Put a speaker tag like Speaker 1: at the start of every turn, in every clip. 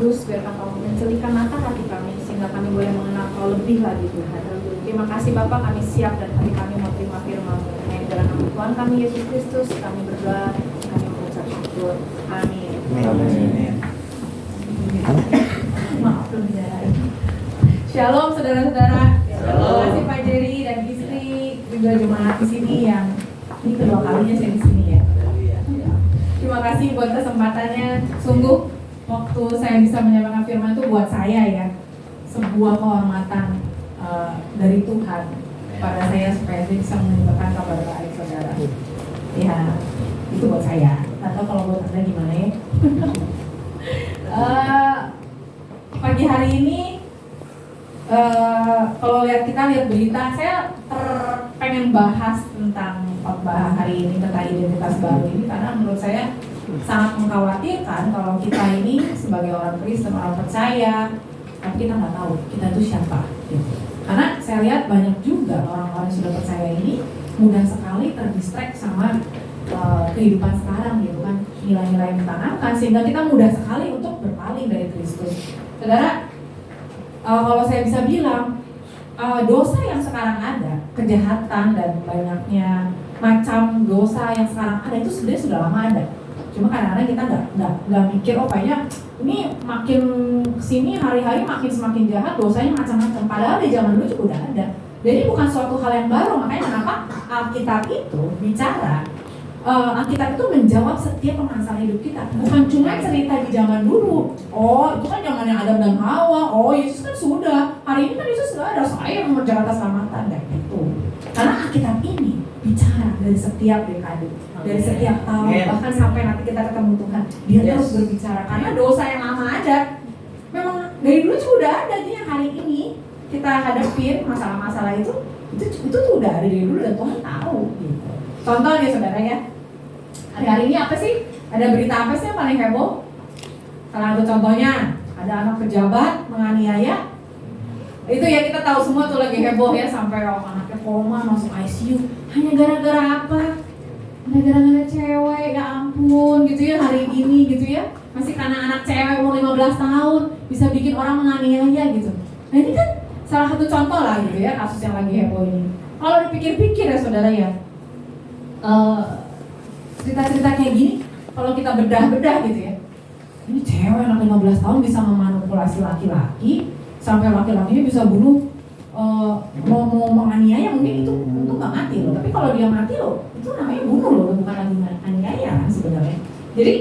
Speaker 1: Kudus, biarkan Kau mencelikan mata hati kami, sehingga kami boleh mengenal Kau lebih lagi Tuhan. Terima kasih Bapa, kami siap dan hati kami mau terima firman-Mu. Hanya dalam nama Tuhan kami Yesus Kristus, kami berdoa, kami mengucap syukur. Amin.
Speaker 2: Amin.
Speaker 1: Maaf belum dijarain. Shalom saudara-saudara. Terima kasih Pak Jerry dan istri, juga jemaat di sini yang ini kedua kalinya saya di sini ya. Terima kasih buat kesempatannya. Sungguh waktu saya bisa menyampaikan firman itu buat saya ya sebuah kehormatan dari Tuhan pada saya supaya saya bisa menyampaikan kabar baik saudara. Ya itu buat saya. Atau kalau buat Anda gimana ya? Pagi hari ini kalau kita lihat berita, saya pengen bahas tentang khotbah hari ini tentang identitas baru ini karena menurut saya sangat mengkhawatirkan kalau kita ini sebagai orang Kristen, orang percaya, tapi kita nggak tahu kita itu siapa. Gitu. Karena saya lihat banyak juga orang-orang yang sudah percaya ini mudah sekali terdistract sama kehidupan sekarang gitu kan, nilai-nilai yang ditanamkan sehingga kita mudah sekali untuk berpaling dari Kristus. Saudara, kalau saya bisa bilang dosa yang sekarang ada, kejahatan dan banyaknya macam dosa yang sekarang ada itu sebenarnya sudah lama ada. Cuma kadang-kadang kita nggak mikir, oh kayaknya ini makin kesini hari-hari makin semakin jahat, dosanya macam-macam. Padahal di zaman dulu juga udah ada. Jadi bukan suatu hal yang baru, makanya kenapa Alkitab itu bicara, Alkitab itu menjawab setiap permasalahan hidup kita. Bukan cuma cerita di zaman dulu. Oh itu kan zaman yang Adam dan Hawa. Oh Yesus kan sudah. Hari ini kan Yesus sudah ada. Saya yang mengerjakan keselamatan dan itu. Karena Alkitab ini bicara dari setiap dekade, dari setiap tahun, bahkan sampai nanti kita ketemu Tuhan. Dia terus berbicara. Karena dosa yang lama ada. Memang dari dulu juga udah ada. Jadi yang hari ini kita hadapin masalah-masalah itu tuh udah ada dari dulu dan Tuhan tahu. Gitu. Contoh nih saudara ya. Hari ini apa sih? Ada berita apa sih yang paling heboh? Salah satu contohnya, ada anak pejabat menganiaya. Itu ya kita tahu semua tuh lagi heboh ya, sampai anaknya koma, masuk ICU. Hanya gara-gara apa? Hanya gara-gara cewek, ya ampun gitu ya hari ini gitu ya. Masih karena anak cewek umur 15 tahun bisa bikin orang menganiaya gitu. Nah ini kan salah satu contoh lah gitu ya kasus yang lagi heboh ini. Kalau dipikir-pikir ya saudara ya, cerita-cerita kayak gini, kalau kita bedah-bedah gitu ya, ini cewek anak 15 tahun bisa memanipulasi laki-laki sampai laki-lakinya bisa bunuh, mau menganiaya mungkin itu untuk nggak mati loh, tapi kalau dia mati loh, itu namanya bunuh loh, bukan lagi menganiaya kan sebenarnya. Jadi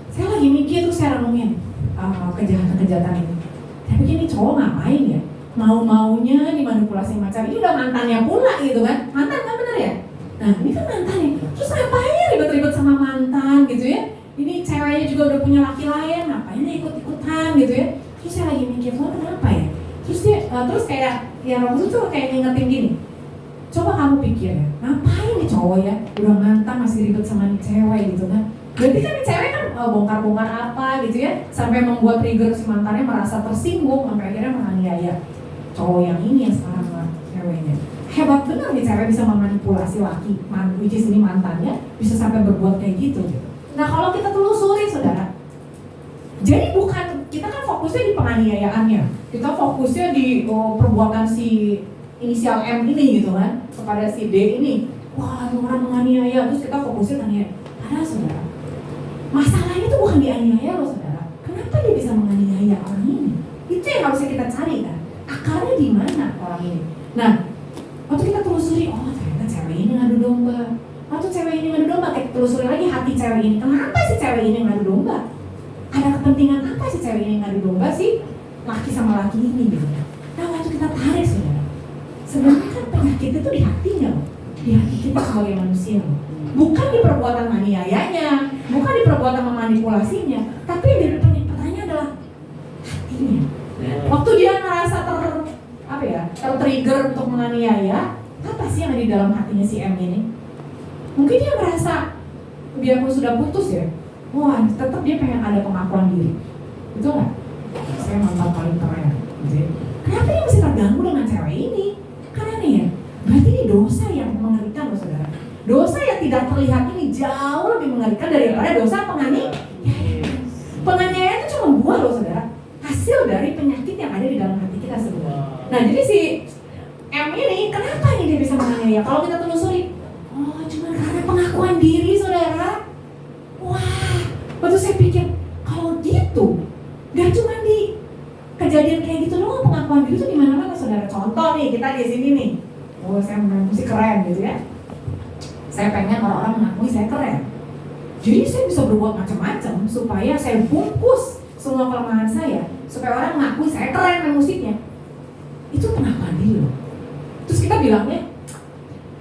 Speaker 1: saya lagi mikir tuh, saya renungin kejahatan-kejahatan ini. Tapi ini cowok ngapain ya? Mau-maunya dimanipulasi macam ini, udah mantannya pula gitu kan? Mantan kan bener ya? Nah ini kan mantannya, terus ngapain ya ribet-ribet sama mantan gitu ya? Ini ceweknya juga udah punya laki lain, ngapain dia ikut-ikutan gitu ya? Terus saya lagi mikir, Tuhan kenapa ya? Terus dia, terus kayak ya Rob itu kayak ngingetin gini, coba kamu pikir ya, ngapain nih cowok ya? Udah mantan masih ribet sama nih cewek gitu kan? Berarti kan nih cewek kan bongkar-bongkar apa gitu ya, sampai membuat trigger si mantannya merasa tersinggung, sampai akhirnya menganiaya cowok yang ini yang sekarang lah ceweknya. Hebat benar nih cewek bisa memanipulasi laki, which is ini mantannya, bisa sampai berbuat kayak gitu. Nah kalau kita telusuri saudara, jadi bukan, kita kan fokusnya di penganiayaannya, kita fokusnya di perbuatan si inisial M ini gitu kan, kepada si D ini. Wah orang menganiaya, terus kita fokusnya menganiaya. Padahal saudara, masalahnya itu bukan dianiaya loh saudara. Kenapa dia bisa menganiaya orang ini? Itu yang harusnya kita cari kan, akarnya di mana orang ini. Nah waktu kita telusuri, oh ternyata cewek ini ngadu domba. Waktu cewek ini ngadu domba, kita telusuri lagi hati cewek ini. Kenapa sih cewek ini ngadu domba? Ada kepentingan apa sih cewek ini ngadu domba sih? Laki sama laki ini gitu. Nah waktu kita tarik saudara, sebenarnya kan penyakit itu di hatinya loh. Di hati kita sebagai manusia loh. Bukan di perbuatan maniayanya, bukan di perbuatan memanipulasinya, tapi yang pertanyaan adalah hatinya. Waktu dia merasa tertrigger untuk menganiaya, apa sih yang ada di dalam hatinya si M ini? Mungkin dia merasa biarpun sudah putus ya, wah tetap dia pengen ada pengakuan diri, betul nggak? Saya mantan paling keren, gitu ya. Kenapa dia masih terganggu dengan cewek ini? Karena nih ya, berarti ini dosa yang mengerikan loh saudara. Dosa yang tidak terlihat ini jauh lebih mengerikan daripada dosa penganiayaan. Penganiayaan itu cuma membuah loh saudara, hasil dari penyakit yang ada di dalam hati kita sebenarnya. Nah jadi si M ini, kenapa ini dia bisa menganiaya? Kalau kita telusuri, oh cuma karena pengakuan diri saudara. Wah, waktu saya pikir, kalau gitu, gak cuma di kejadian kayak gitu doang, pengakuan diri itu di mana-mana saudara. Contoh nih, kita di sini nih, oh saya mesti keren gitu ya. Saya pengen orang-orang mengakui saya keren. Jadi saya bisa berbuat macam-macam supaya saya bungkus semua kelemahan saya, supaya orang mengakui saya keren dengan musiknya. Itu pengakuan diri loh. Terus kita bilangnya,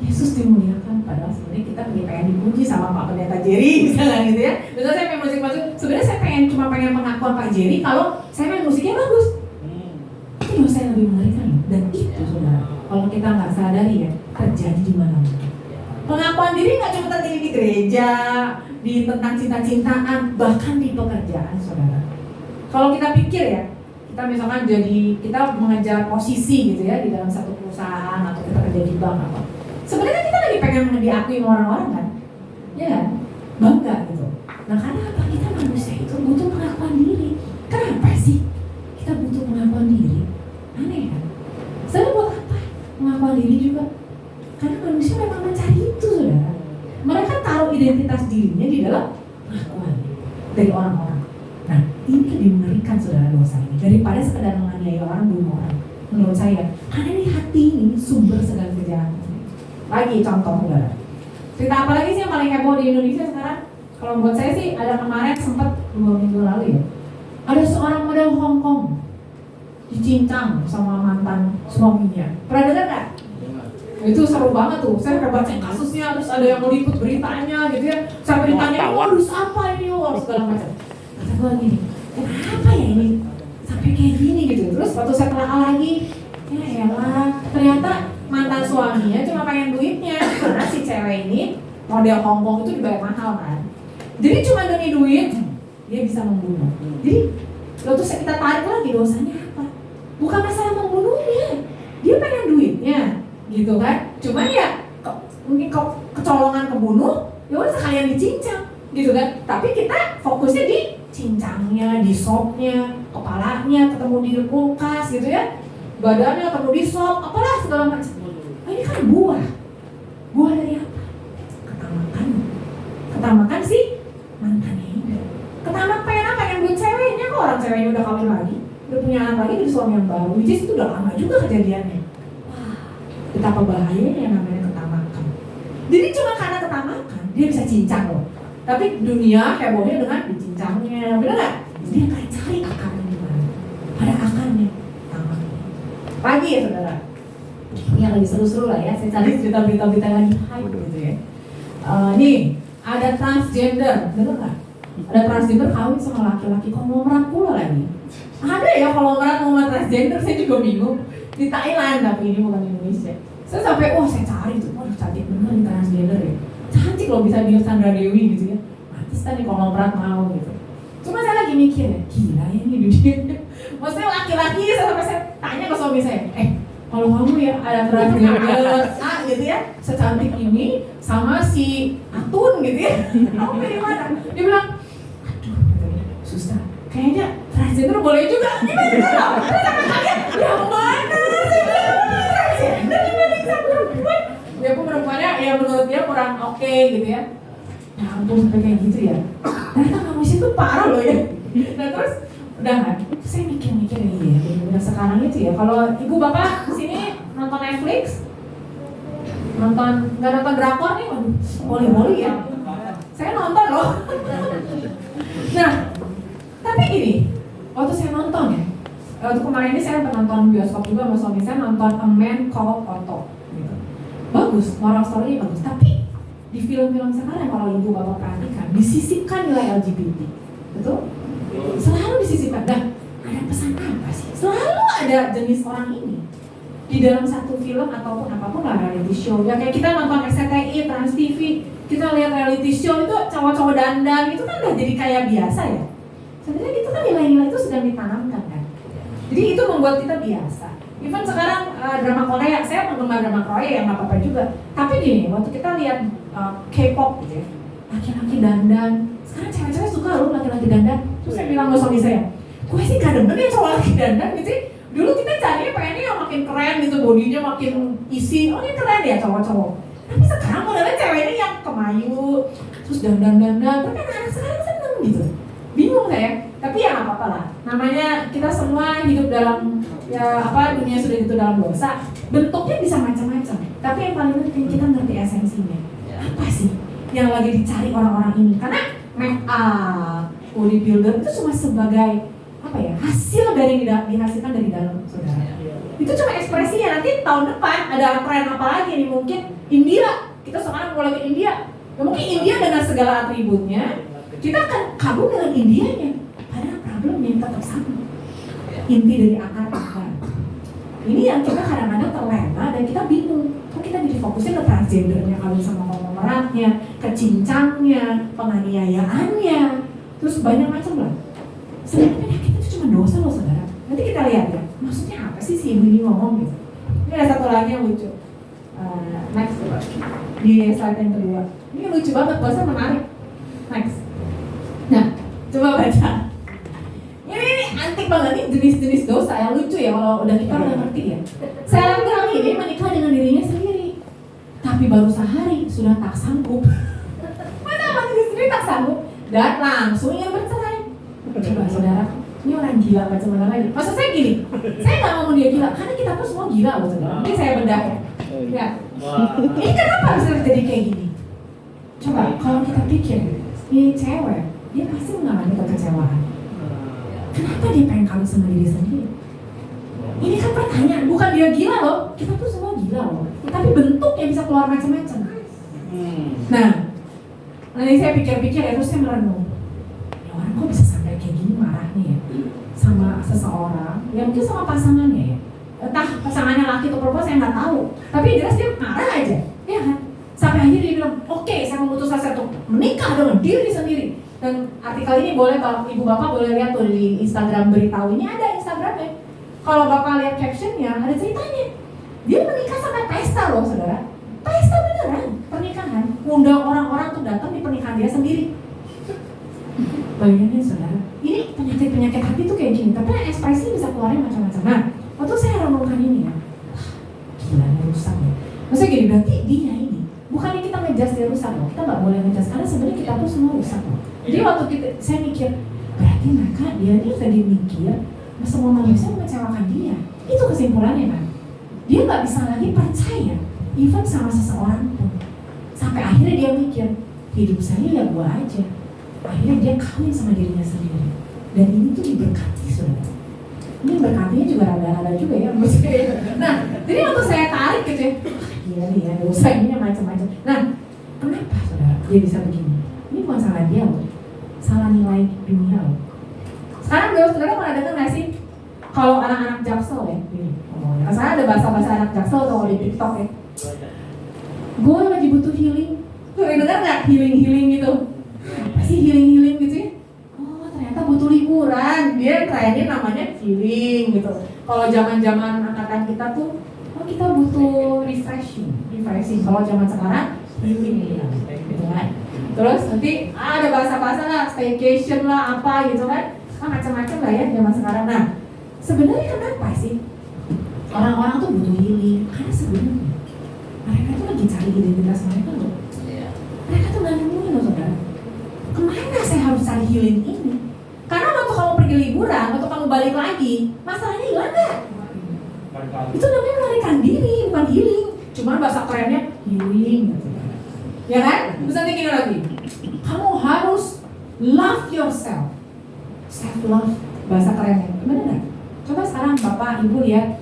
Speaker 1: Yesus dimuliakan, padahal sebenarnya kita pengen dipuji sama Pak Pendeta Jerry misalnya gitu ya. Misalnya saya main musik masuk, sebenarnya saya cuma pengen pengakuan Pak Jerry kalau saya main musiknya bagus. Itu dosa yang lebih mengerikan. Dan itu saudara, kalau kita nggak sadari ya, terjadi di mana-mana. Pengakuan diri nggak cuma terjadi di gereja, di tentang cinta-cintaan, bahkan di pekerjaan saudara. Kalau kita pikir ya, kita misalkan kita mengejar posisi gitu ya di dalam satu perusahaan atau kita kerja di bank apa. Sebenarnya kita lagi pengen diakui sama orang-orang kan, ya kan? Bangga gitu. Nah karena apa? Kita manusia itu butuh pengakuan diri. Kenapa sih kita butuh pengakuan diri? Aneh kan? Saya buat apa? Pengakuan diri juga. Karena manusia memang mencari itu saudara. Mereka taruh identitas dirinya di dalam pengakuan dari orang-orang. Nah ini lebih mengerikan saudara dosa ini daripada sekedar menganiaya orang, bunuh orang. Menurut saya, karena di hati ini sumber segala kejahatan. Lagi contoh saudara. Cerita apa lagi sih yang paling heboh di Indonesia sekarang? Kalau buat saya sih ada kemarin sempat 2 minggu lalu ya. Ada seorang model Hong Kong dicincang sama mantan suaminya. Pernah dengar nggak? Itu seru banget tuh. Saya udah baca kasusnya, terus ada yang meliput beritanya gitu ya. Sampai ditanya, modus apa ini? Segala macam. Kata gue gini, kenapa ya ini sampai kayak gini gitu. Terus waktu saya telaah lagi, ya elah, ternyata mantan suaminya cuma pengen duitnya. Karena si cewek ini model Hong Kong itu dibayar mahal kan. Jadi cuma demi duit dia bisa membunuh. Jadi lalu kita tarik lagi dosanya apa? Bukan masalah membunuhnya, dia pengen duitnya, gitu kan? Cuman ya mungkin kecolongan kebunuh, ya udah sekalian dicincang, gitu kan? Tapi kita fokusnya di cincangnya, di sopnya, kepalanya ketemu di kulkas, gitu ya? Badannya ketemu di sop, apalah segala macam. Nah, ini kan buah dari apa? Ketamakan sih mantannya ini. Ketamak pengen apa? Pengen duit ceweknya, kok orang ceweknya udah kawin lagi, udah punya anak lagi, udah suami yang baru. Which is itu udah lama juga kejadiannya. Wah, betapa bahayanya yang namanya ketamakan. Jadi cuma karena ketamakan dia bisa cincang loh. Tapi dunia hebohnya dengan dicincangnya, bener nggak? Dia akan cari akarnya di mana? Ada akarnya, tamaknya. Pagi ya saudara. Ini yang lagi seru-seru lah ya. Saya cari cerita-berita lagi hype gitu ya. Nih ada transgender, bener nggak? Ada transgender kawin sama laki-laki konglomerat pula lagi. Ada ya konglomerat sama transgender, saya juga bingung. Di Thailand tapi ini bukan Indonesia. Saya sampai saya cari tuh, wah cantik bener nih transgender ya. Cantik loh bisa dia Sandra Dewi gitu ya. Pantes kan nih konglomerat mau gitu. Cuma saya lagi mikir ya, gila ya ini dunia. Maksudnya laki-laki sampai saya tanya ke suami saya, kalau kamu ya ada transgender gitu ya, secantik ini sama si Atun gitu ya, kamu pilih mana? Dia bilang, aduh susah, kayaknya transgender boleh juga. Gimana gitu loh? Terus sama kalian, yang mana? Saya bilang, transgender gimana bisa perempuan? Ya aku perempuannya ya menurut dia kurang oke gitu ya. Nah ampun sampai kayak gitu ya. Ternyata manusia tuh parah loh ya. Nah terus udah kan, saya mikir-mikir ya, udah sekarang itu ya. Kalau ibu bapak sini nonton Netflix, nggak nonton drakor nih, boleh ya. Saya nonton loh. Nah, tapi gini, waktu saya nonton ya, waktu kemarin ini saya nonton bioskop juga sama suami saya, nonton A Man Called Otto. Gitu. Bagus, moral story-nya bagus. Tapi di film-film sekarang kalau ibu bapak perhatikan, disisipkan nilai LGBT, betul? Selalu disisipkan. Nah, ada pesan apa sih? Selalu ada jenis orang ini di dalam satu film ataupun apapun lah, reality show. Ya kayak kita nonton SCTI, Trans TV, kita lihat reality show itu cowok-cowok dandan itu kan udah jadi kayak biasa ya. Sebenarnya itu kan nilai-nilai itu sedang ditanamkan kan. Jadi itu membuat kita biasa. Even sekarang drama Korea, saya penggemar drama Korea yang nggak apa-apa juga. Tapi gini, waktu kita lihat K-pop gitu ya, laki-laki dandan. Sekarang cewek-cewek suka loh laki-laki dandan. Terus saya bilang ke suami saya, gue sih gak demen ya cowok lagi dandan gitu. Dulu kita carinya pengennya yang makin keren gitu, bodinya makin isi, oh ini keren ya cowok-cowok. Tapi sekarang modelnya ceweknya yang kemayu, terus dandan-dandan, tapi anak sekarang seneng gitu. Bingung saya, tapi ya nggak apa-apa lah. Namanya kita semua hidup dalam dunia sudah itu dalam dosa. Bentuknya bisa macam-macam, tapi yang paling penting kita ngerti esensinya. Apa sih yang lagi dicari orang-orang ini? Karena make up, bodybuilder itu cuma sebagai hasil dari dihasilkan dari dalam, saudara. Itu cuma ekspresinya. Nanti tahun depan ada tren apa lagi nih? Mungkin India. Kita sekarang mulai ke India. Ya, mungkin India dengan segala atributnya, kita akan kagum dengan Indianya. Padahal problemnya tetap sama. Inti dari akar. Ini yang kita kadang-kadang terlena dan kita bingung. Kok kita jadi fokusnya ke transgendernya, kawin sama konglomeratnya, ke cincangnya, penganiayaannya, terus banyak macam lah. Sebenarnya penyakit itu cuma dosa loh, saudara. Nanti kita lihat ya, maksudnya apa sih si ibu ini ngomong gitu. Ini ada satu lagi yang lucu. Next coba. Di slide yang kedua. Ini lucu banget, bahasa menarik. Next. Nah, coba baca. Ini antik banget, ini jenis-jenis dosa yang lucu ya kalau kita udah ngerti ya. Selebgram ini menikah dengan dirinya sendiri, tapi baru sehari sudah tak sanggup. Mana diri sendiri tak sanggup dan langsung ingin bercerai. Coba saudara, ini orang gila macam mana lagi? Maksud saya gini, saya nggak ngomong dia gila, karena kita tuh semua gila loh saudara. Ini saya bedah ya. Ya. Ini kenapa bisa terjadi kayak gini? Coba kalau kita pikir, ini cewek, dia pasti mengalami kekecewaan. Kenapa dia pengen kawin sama diri sendiri? Ini kan pertanyaan, bukan dia gila loh. Kita tuh semua gila loh. Tapi bentuknya bisa keluar macam-macam. Nah, nanti saya pikir-pikir ya, terus saya merenung. Ya orang kok bisa sampai kayak gini marahnya ya sama seseorang? Ya mungkin sama pasangannya ya. Entah pasangannya laki atau perempuan saya nggak tahu. Tapi jelas dia marah aja, ya kan? Sampai akhirnya dia bilang, oke, saya memutuskan untuk menikah dengan diri sendiri. Dan artikel ini boleh kalau ibu bapak boleh lihat tuh di Instagram Beritahu, ini ada Instagramnya. Kalau bapak lihat captionnya ada ceritanya. Dia menikah sampai pesta loh saudara. Pesta beneran pernikahan. Undang orang-orang tuh datang di pernikahan dia sendiri. Bayangin saudara. Ini penyakit hati tuh kayak gini. Tapi ekspresi bisa keluarin macam-macam. Nah, waktu saya renungkan ini ya, gila ini rusak ya. Maksudnya gini, berarti dia ini bukannya kita ngejudge dia rusak loh. Kita nggak boleh ngejudge karena sebenarnya kita tuh semua rusak loh. Jadi waktu saya mikir, berarti mereka dia ini tadi mikir semua manusia mengecewakan dia. Itu kesimpulannya kan. Dia nggak bisa lagi percaya, even sama seseorang pun. Sampai akhirnya dia mikir, hidup saya ya gua aja. Akhirnya dia kawin sama dirinya sendiri. Dan ini tuh diberkati saudara. Ini berkatinya juga rada-rada juga ya. Nah, jadi waktu saya tarik gitu ya, gila nih ya dosa ini macam-macam. Nah, kenapa saudara dia bisa begini? Ini bukan salah dia loh. Salah nilai dunia loh. Sekarang saudara pernah dengar nggak sih kalau anak-anak Jaksel ya, ini ngomongnya. Karena ada bahasa-bahasa anak Jaksel atau di TikTok ya. Gue lagi butuh healing. Tuh dengar nggak healing gitu? Apa sih healing gitu ya? Oh ternyata butuh liburan. Dia kayaknya namanya healing gitu. Kalau zaman-zaman angkatan kita tuh, oh kita butuh refreshing. Kalau zaman sekarang healing gitu kan. Terus nanti ada bahasa-bahasa lah, staycation lah apa gitu kan. Macam-macam lah ya zaman sekarang. Nah, sebenarnya kenapa sih orang-orang tuh butuh healing? Karena sebenarnya mereka tuh lagi cari identitas mereka loh. Mereka tuh nggak nemuin loh saudara. Kemana saya harus cari healing ini? Karena waktu kamu pergi liburan, waktu kamu balik lagi, masalahnya hilang nggak? Itu namanya melarikan diri, bukan healing. Cuma bahasa kerennya healing gitu. Ya kan? Terus nanti gini lagi, kamu harus love yourself. Self-love, bahasa kerennya, bener nggak? Coba sekarang bapak ibu lihat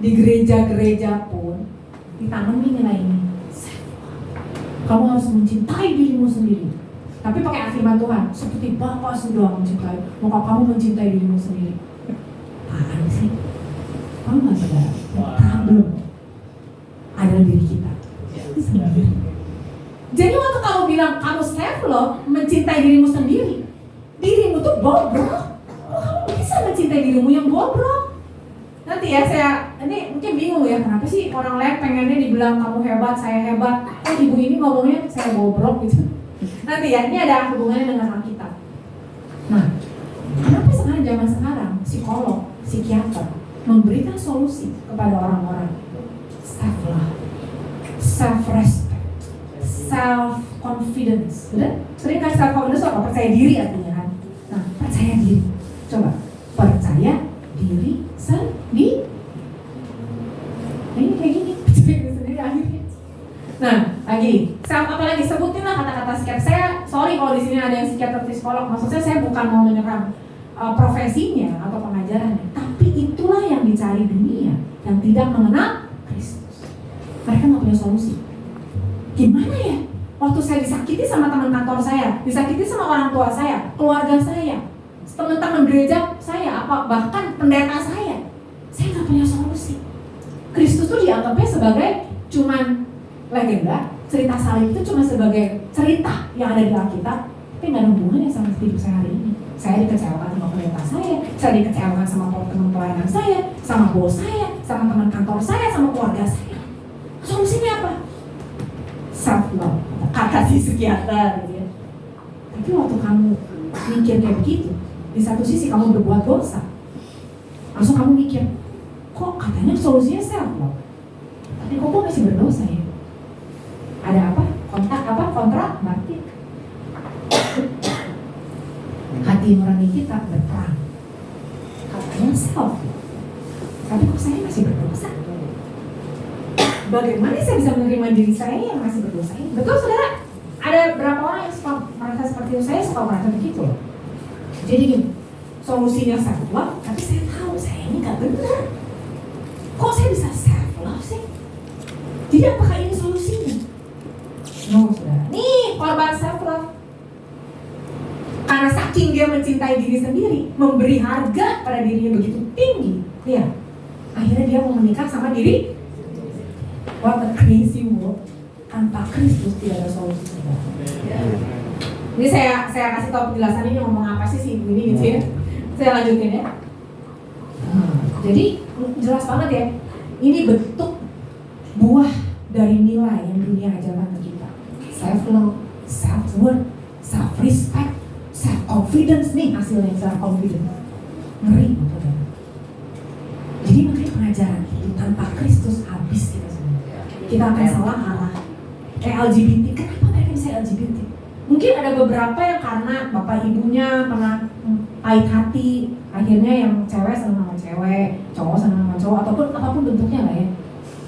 Speaker 1: di gereja-gereja pun ditanamin nilai ini. Self-love. Kamu harus mencintai dirimu sendiri. Tapi pakai firman Tuhan, seperti Bapa sudah mencintai, maka kamu mencintai dirimu sendiri. Apaan sih? Kamu nggak sadar? Problem adalah diri kita sendiri. Jadi waktu kamu bilang kamu self-love, mencintai dirimu sendiri, dirimu tuh bobrok. Oh, kamu bisa mencintai dirimu yang bobrok. Nanti ya ini mungkin bingung ya, kenapa sih orang lain pengennya dibilang kamu hebat, saya hebat. Oh ibu ini ngomongnya saya bobrok gitu. Nanti ya, ini ada hubungannya dengan Alkitab. Nah, psikolog, psikiater memberikan solusi kepada orang-orang. Self-love, self-respect, self-confidence. Benar? Sering kan self-confidence apa? Percaya diri artinya kan. Nah, percaya diri. Coba, percaya diri sendiri. Ini kayak gini, percaya diri sendiri akhirnya. Nah, lagi, apalagi sebutin lah kata-kata psikiater. Saya sorry kalau di sini ada yang psikiater psikolog. Maksudnya saya bukan mau menyerang profesinya atau pengajarannya, tapi itulah yang dicari dunia yang tidak mengenal Kristus. Mereka nggak punya solusi. Gimana ya? Waktu saya disakiti sama teman kantor saya, disakiti sama orang tua saya, keluarga saya, teman-teman gereja saya, apa bahkan pendeta saya nggak punya solusi. Kristus tuh dianggapnya sebagai cuman legenda, cerita salib itu cuma sebagai cerita yang ada di Alkitab, tapi nggak ada hubungannya sama hidup saya hari ini. Saya dikecewakan sama pendeta saya dikecewakan sama teman pelayanan saya, sama bos saya, sama teman kantor saya, sama keluarga saya. Solusinya apa? Self-love, kata si psikiater gitu ya. Tapi waktu kamu mikir kayak begitu, di satu sisi kamu berbuat dosa, langsung kamu mikir, kok katanya solusinya self-love, tapi kok gue masih berdosa ya? Ada apa? Kontrak batin. Hati nurani kita berperang. Katanya self, tapi kok saya masih berdosa? Bagaimana saya bisa menerima diri saya yang masih berdosa ini? Betul saudara? Ada berapa orang yang suka merasa seperti itu? Saya suka merasa begitu loh. Jadi gini, solusinya self love, tapi saya tahu saya ini gak benar. Kok saya bisa self love sih? Jadi apakah ini solusinya? No saudara. Nih korban self love. Karena saking dia mencintai diri sendiri, memberi harga pada dirinya begitu tinggi, ya, akhirnya dia mau menikah sama diri. What a crazy world. Tanpa Kristus tidak ada solusi saudara. Ini saya kasih tahu penjelasan ini ngomong apa sih si ibu ini gitu ya. Saya lanjutin ya. Jadi jelas banget ya. Ini bentuk buah dari nilai yang dunia ajarkan ke kita. Self love, self worth, self respect, self confidence nih hasilnya self confidence. Ngeri betul. Jadi makanya pengajaran itu tanpa Kristus habis kita semua. Kita akan salah arah. Kayak LGBT, kenapa mereka bisa LGBT? Mungkin ada beberapa yang karena bapak ibunya pernah pahit hati, akhirnya yang cewek senang sama cewek, cowok senang sama cowok, ataupun apapun bentuknya lah ya.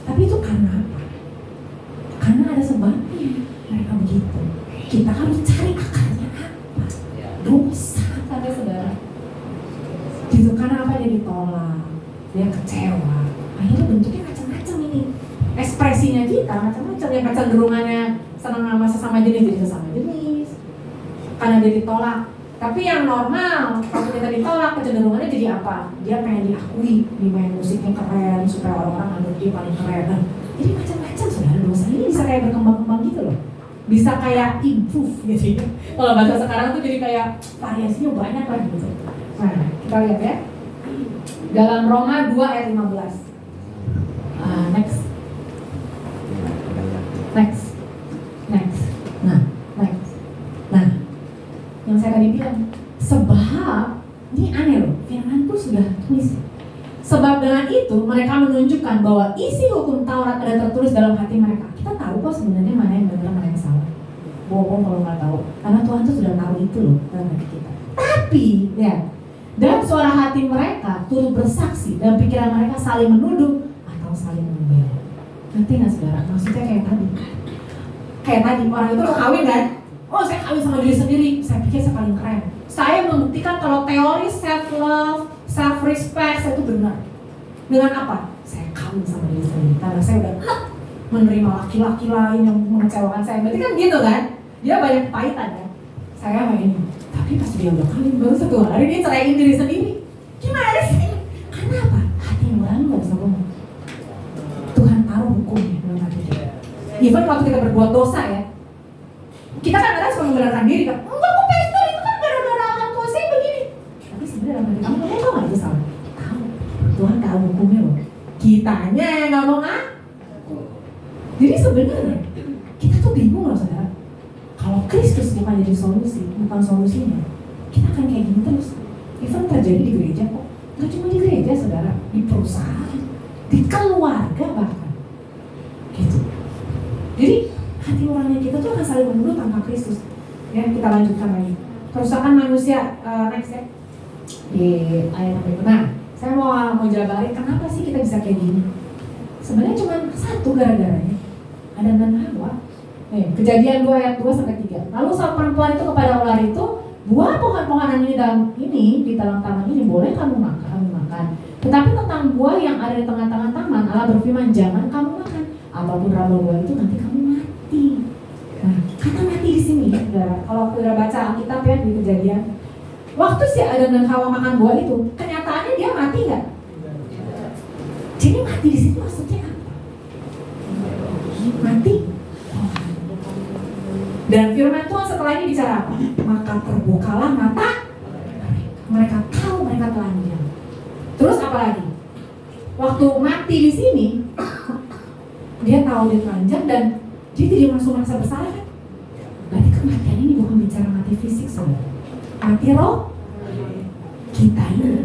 Speaker 1: Tapi itu karena apa? Karena ada sebabnya mereka begitu. Kita harus cari akarnya apa? Dosa, saudara. Gitu, karena apa? Dia ditolak, dia kecewa, akhirnya bentuknya macam-macam ini. Ekspresinya kita macam-macam, yang kecenderungannya senang sama sesama jenis jadi sesama jenis karena dia ditolak. Tapi yang normal kalau kita ditolak kecenderungannya jadi apa? Dia pengen diakui, dimain musiknya keren supaya orang-orang anggap dia paling keren. Nah, jadi macam-macam saudara, dosa ini bisa kayak berkembang-kembang gitu loh, bisa kayak improve gitu ya. Kalau bahasa sekarang tuh jadi kayak variasinya banyak lah gitu. Nah kita lihat ya dalam Roma 2 ayat 15. Nah, yang saya tadi bilang, sebab ini aneh loh, firman tuh sudah tulis. Sebab dengan itu mereka menunjukkan bahwa isi hukum Taurat ada tertulis dalam hati mereka. Kita tahu kok sebenarnya mana yang benar, mana yang salah. Bohong kalau nggak tahu, karena Tuhan tuh sudah tahu itu loh dalam hati kita. Tapi, ya, dan suara hati mereka turut bersaksi dan pikiran mereka saling menuduh atau saling membela. Ngerti nggak saudara? Maksudnya kayak tadi orang itu lo kawin kan? Oh saya kawin sama diri sendiri, saya pikir saya paling keren. Saya membuktikan kalau teori self love, self respect saya itu benar. Dengan apa? Saya kawin sama diri sendiri karena saya udah menerima laki-laki lain yang mengecewakan saya. Berarti kan gitu kan? Dia banyak pahitan kan? Saya sama ini. Tapi pas dia udah kawin baru 1 hari dia ceraiin diri sendiri. Gimana sih? Karena apa? Hati nurani nggak bisa ngomong. Tuhan taruh hukumnya dalam hati kita. Even waktu kita berbuat dosa ya, kita kan kadang suka membenarkan diri kan, enggak kok pastor itu kan gara-gara orang tua saya begini. Tapi sebenarnya dalam hati kamu tahu nggak itu salah? Tahu. Tuhan tahu hukumnya loh. Kitanya yang nggak mau ngaku. Jadi sebenarnya kita tuh bingung loh saudara. Kalau Kristus bukan jadi solusi, bukan solusinya, kita akan kayak gini terus. Even terjadi di gereja kok. Gak cuma di gereja saudara, di perusahaan, di keluarga bahkan gitu. Jadi hati nurani kita tuh akan saling membunuh tanpa Kristus. Ya, kita lanjutkan lagi. Kerusakan manusia, next ya, di ayat yang berikutnya. Saya mau jabarin kenapa sih kita bisa kayak gini. Sebenarnya cuma satu gara-garanya, Adam dan Hawa. Kejadian 2 ayat 2 sampai 3. Lalu saat perempuan itu kepada ular itu, buah pohon-pohonan ini di dalam taman ini boleh kamu makan. Tetapi tentang buah yang ada di tengah-tengah taman, Allah berfirman, jangan kamu makan. Apapun rambut buah itu nanti kamu mati. Nah, kata mati di sini ya, saudara. Kalau saudara baca Alkitab ya di Kejadian, waktu si Adam dan Hawa makan buah itu, kenyataannya dia mati nggak? Jadi mati di situ maksudnya apa? Mati. Dan firman Tuhan setelah ini bicara apa? Maka terbukalah mata mereka tahu mereka telanjang. Terus apa lagi? Waktu mati di sini, dia tahu dia telanjang dan dia tidak langsung merasa bersalah kan? Berarti kematian ini bukan bicara mati fisik saudara, mati roh. Kita ini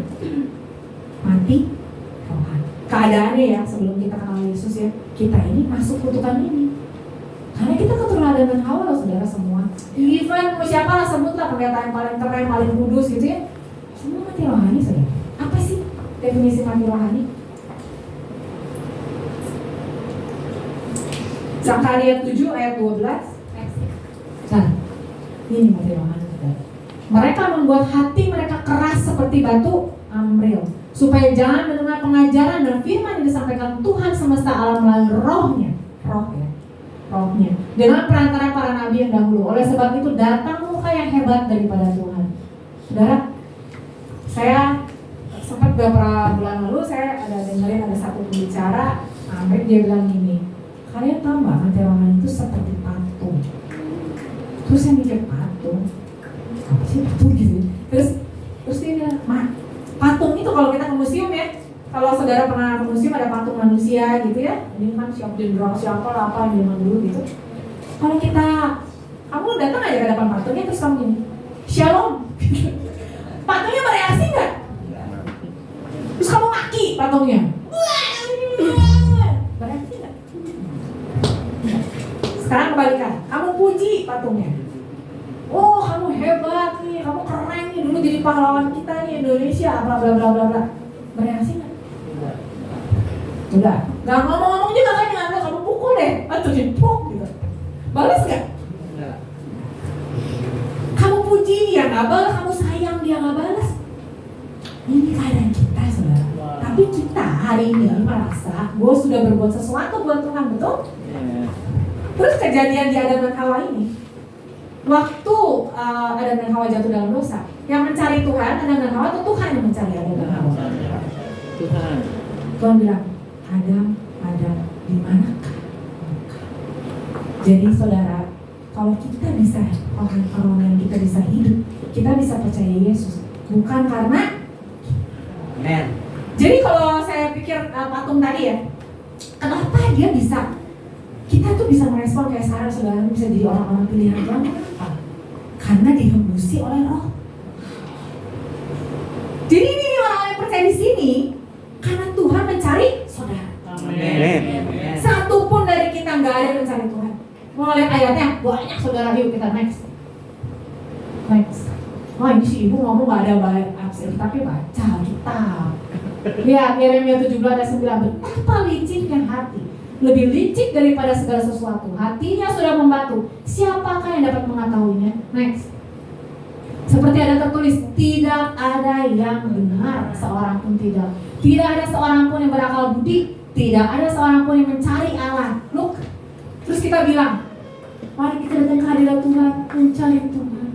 Speaker 1: mati rohani. Keadaannya ya sebelum kita kenal Yesus ya, kita ini masuk kutukan ini. Karena kita keturunan Adam dan Hawa loh saudara semua. Even siapa lah sebutlah pendeta yang paling keren, paling kudus gitu ya. Semua mati rohani saudara. Apa sih definisi mati rohani? Zakaria 7 ayat 12. Nah, ini mati rohani saudara. Mereka membuat hati mereka keras seperti batu amril, supaya jangan mendengar pengajaran dan firman yang disampaikan Tuhan semesta alam melalui rohnya. Rohnya dengan perantara para nabi yang dahulu. Oleh sebab itu datang muka yang hebat daripada Tuhan. Saudara, saya sempat beberapa bulan lalu saya dengerin ada satu pembicara Amerik, dia bilang gini, kalian tahu nggak mati rohani itu seperti patung. Terus saya mikir patung apa sih patung gitu. Terus dia bilang, patung itu kalau kita ke museum ya, kalau saudara pernah ke museum ada patung manusia gitu ya, ini kan siapa apa yang zaman dulu gitu. Kalau kamu datang aja ke depan patungnya terus kamu gini, Shalom, patungnya bereaksi nggak? Terus kamu maki patungnya, bereaksi nggak? Sekarang kebalikan, kamu puji patungnya. Oh kamu hebat nih, kamu keren nih, dulu jadi pahlawan kita nih Indonesia, bla bla bla bla bla. Bereaksi nggak? Udah, nggak ngomong-ngomong juga kan yang ada, kamu pukul deh, atau jempuk gitu. Balas nggak? Kamu puji dia nggak balas, kamu sayang dia nggak balas. Ini keadaan kita saudara. Tapi kita hari ini merasa gue sudah berbuat sesuatu buat Tuhan, betul? Terus kejadian di Adam dan Hawa ini, waktu Adam dan Hawa jatuh dalam dosa, yang mencari Tuhan, Adam dan Hawa, atau Tuhan yang mencari Adam dan Hawa? Tuhan bilang, Adam, di manakah? Jadi saudara, kalau kita bisa orang yang kita bisa hidup, kita bisa percaya Yesus, bukan karena. Amen. Jadi kalau saya pikir patung tadi ya, kenapa dia bisa? Kita tuh bisa merespon kayak sekarang saudara, bisa jadi orang-orang pilihan Tuhan. Kenapa? Karena dihembusi oleh Roh. Jadi ini orang-orang yang percaya di sini karena Tuhan mencari saudara. Amen. Satu pun dari kita nggak ada yang mencari Tuhan. Mau lihat ayatnya banyak saudara, yuk kita next. Wah ini si ibu ngomong nggak ada absen, tapi baca Alkitab. Lihat Yeremia 17 ayat 9, betapa licinnya hati, lebih licik daripada segala sesuatu. Hatinya sudah membatu, siapakah yang dapat mengetahuinya? Next. Seperti ada tertulis, tidak ada yang benar, seorang pun tidak. Tidak ada seorang pun yang berakal budi, tidak ada seorang pun yang mencari Allah. Look, terus kita bilang, mari kita datang ke hadirat Tuhan, mencari Tuhan.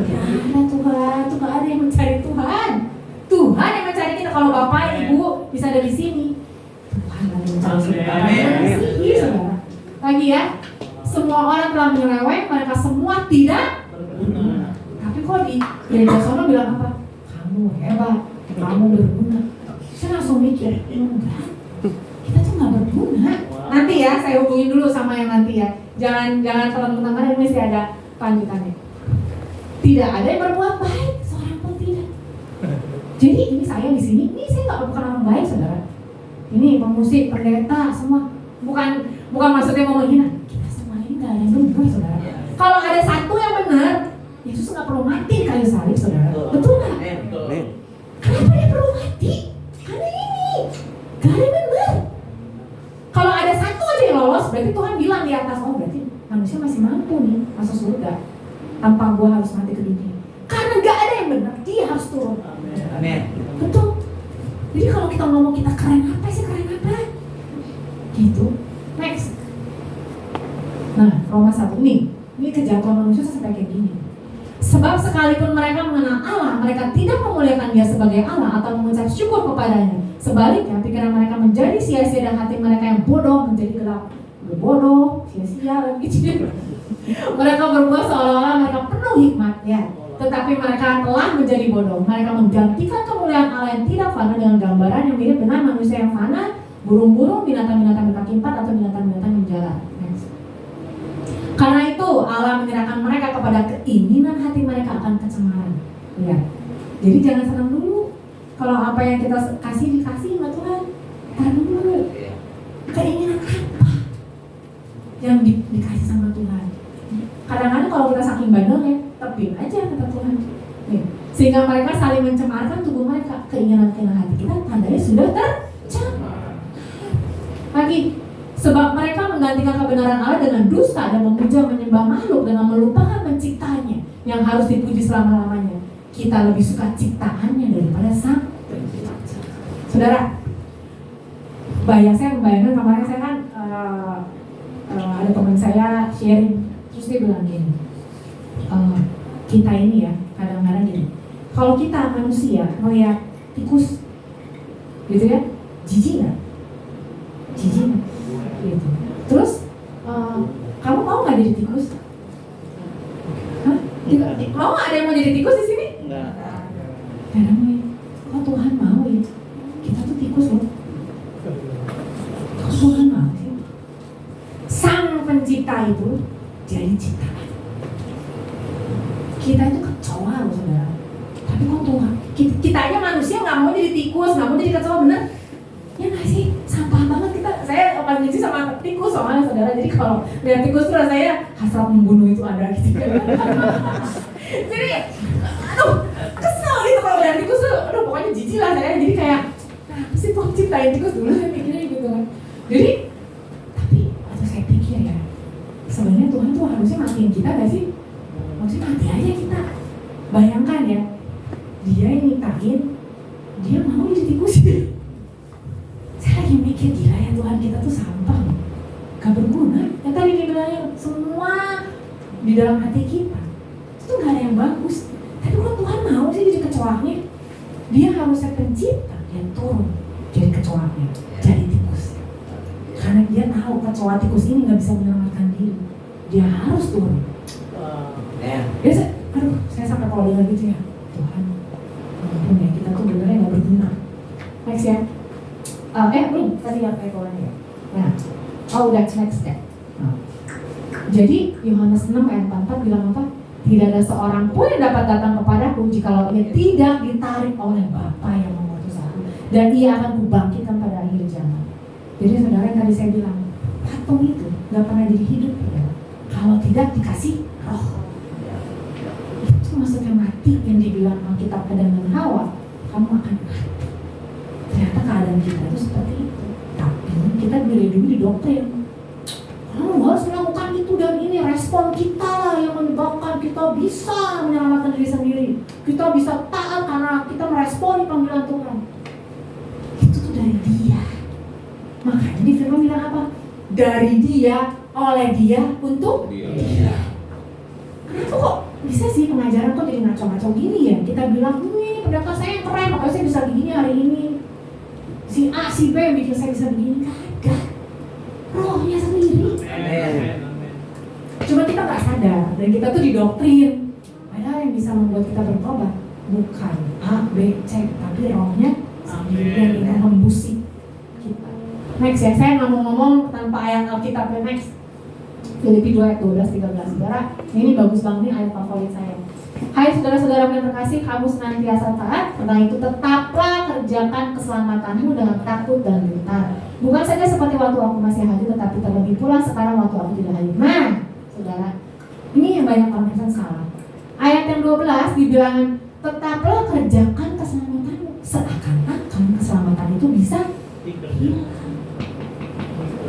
Speaker 1: Tidak ada Tuhan, tuh gak ada yang mencari Tuhan. Tuhan yang mencari kita. Kalau bapak, ibu bisa ada di sini, Tuhan yang mencari kita. Lagi ya, semua orang telah menyeleweng, mereka semua tidak berguna. Tapi kok di gereja sono bilang apa? Kamu hebat, kamu berguna. Saya langsung mikir, enggak, kita tuh gak berguna. Nanti ya, saya hubungin dulu sama yang nanti ya. Jangan telan-telan, karena ini masih ada lanjutannya. Tidak ada yang berbuat baik, seorang pun tidak. Jadi ini saya di sini, ini saya nggak bukan orang baik saudara. Ini pemusik, pendeta, semua bukan maksudnya mau menghina. Kita semua ini nggak ada yang benar saudara. Kalau ada satu yang benar, Yesus nggak perlu mati kayu salib saudara. Betul nggak? Kenapa dia perlu mati? Karena ini nggak ada yang benar. Kalau ada satu aja yang lolos, berarti Tuhan bilang di atas, oh berarti manusia masih mampu nih masuk surga tanpa gua harus mati ke dunia. Karena nggak ada yang benar, dia harus turun.
Speaker 2: Amin.
Speaker 1: Betul. Jadi kalau kita ngomong kita keren apa sih, keren apa? Gitu. Next. Nah, Roma 1 ini kejatuhan manusia sampai kayak gini. Sebab sekalipun mereka mengenal Allah, mereka tidak memuliakan Dia sebagai Allah atau mengucap syukur kepadanya. Sebaliknya, pikiran mereka menjadi sia-sia dan hati mereka yang bodoh menjadi gelap. Bodoh, sia-sia gitu. Mereka berbuat seolah-olah mereka penuh hikmat ya. Tetapi mereka telah menjadi bodoh. Mereka menggantikan kemuliaan Allah yang tidak fana dengan gambaran yang mirip dengan manusia yang fana, burung-burung, binatang-binatang berkaki empat atau binatang-binatang yang jalan. Next. Karena itu Allah menyerahkan mereka kepada keinginan hati mereka akan kecemaran. Ya. Jadi jangan senang dulu kalau apa yang kita kasih dikasih sama Tuhan. Tahan dulu. Keinginan apa yang dikasih sama Tuhan? Kadang-kadang kalau kita saking bandelnya, tepin aja kata Tuhan. Nih, sehingga mereka saling mencemarkan tubuh mereka. Keinginan-keinginan hati kita tandanya sudah tercemar. Lagi, sebab mereka menggantikan kebenaran Allah dengan dusta dan memuja menyembah makhluk dengan melupakan penciptanya yang harus dipuji selama-lamanya. Kita lebih suka ciptaannya daripada sang pencipta. Saudara, saya membayangkan kemarin saya kan ada teman saya sharing, terus dia bilang gini, kita ini ya kadang-kadang gini, kalau kita manusia melihat tikus gitu ya, jijik nggak? Jijik nggak? Gitu. Terus kamu mau nggak jadi tikus? Hah? Mau ada yang mau jadi tikus di sini? Enggak. Karena kok Tuhan mau ya? Kita tuh tikus loh. Kok Tuhan mau sih? Sang pencipta itu jadi ciptaan. Kita itu kecoa loh saudara. Tapi kok Tuhan? Kita aja manusia nggak mau jadi tikus, nggak mau jadi kecoa, bener? Ya nggak sih? Sampah banget kita. Saya paling benci sama tikus soalnya saudara. Jadi kalau lihat tikus tuh rasanya hasrat membunuh itu ada gitu. Jadi, aduh, kesel gitu kalau lihat tikus tuh. Aduh, pokoknya jijik lah saya. Jadi kayak, apa sih Tuhan ciptain tikus dulu? Saya pikirnya gitu kan. Jadi, tapi waktu saya pikir ya, sebenarnya Tuhan tuh harusnya matiin kita nggak sih? Maksudnya mati aja kita. Bayangkan ya, dia yang nyiptain, dia mau jadi tikus. Saya lagi mikir, gila ya Tuhan, kita tuh sampah, gak berguna. Yang tadi dibilangnya semua di dalam hati kita itu gak ada yang bagus. Tapi kok Tuhan mau sih jadi kecoanya? Dia harusnya pencipta yang turun jadi kecoanya, jadi tikus. Karena dia tahu kecoa tikus ini gak bisa menyelamatkan diri. Dia harus turun. Ya, saya sampai kalau dengar gitu ya, Tuhan, ampun ya, kita tuh benernya gak berguna. Next ya. Belum, tadi yang ekornya ya. Nah, udah next step. Jadi Yohanes 6 ayat 44 bilang apa? Tidak ada seorang pun yang dapat datang kepadaku jikalau ia tidak ditarik oleh Bapa yang mengutus aku, dan ia akan kubangkitkan pada akhir zaman. Jadi saudara yang tadi saya bilang, patung itu nggak pernah jadi hidup ya, kalau tidak dikasih roh. Itu maksudnya mati yang dibilang Alkitab Adam dan Hawa, kamu akan mati. Ternyata keadaan kita itu seperti itu. Tapi kita dari dulu didoktrin, kamu harus melakukan itu dan ini, respon kita lah yang menyebabkan kita bisa menyelamatkan diri sendiri. Kita bisa taat karena kita meresponi panggilan Tuhan. Itu tuh dari Dia. Makanya di firman bilang apa? Dari Dia, oleh Dia, untuk Dia. Kenapa kok bisa sih pengajaran kok jadi ngaco-ngaco gini ya? Kita bilang, ini pendekar saya yang keren, makanya saya bisa begini hari ini. Si A, si B yang bikin saya bisa begini, kagak. Rohnya sendiri. Cuma kita nggak sadar dan kita tuh didoktrin. Padahal yang bisa membuat kita bertobat bukan A, B, C, tapi rohnya sendiri yang menghembusi kita. Next ya, saya ngomong-ngomong tanpa ayat Alkitab. Next, Filipi 2 ayat 12-13. Saudara, ini bagus banget nih ayat favorit saya. Hai saudara-saudara yang terkasih, kamu senantiasa taat, karena itu tetaplah kerjakan keselamatanmu dengan takut dan gentar. Bukan saja seperti waktu aku masih hadir, tetapi terlebih pula sekarang waktu aku tidak hadir. Nah, saudara, ini yang banyak orang Kristen salah. Ayat yang 12 dibilang tetaplah kerjakan keselamatanmu, seakan-akan keselamatan itu bisa hilang.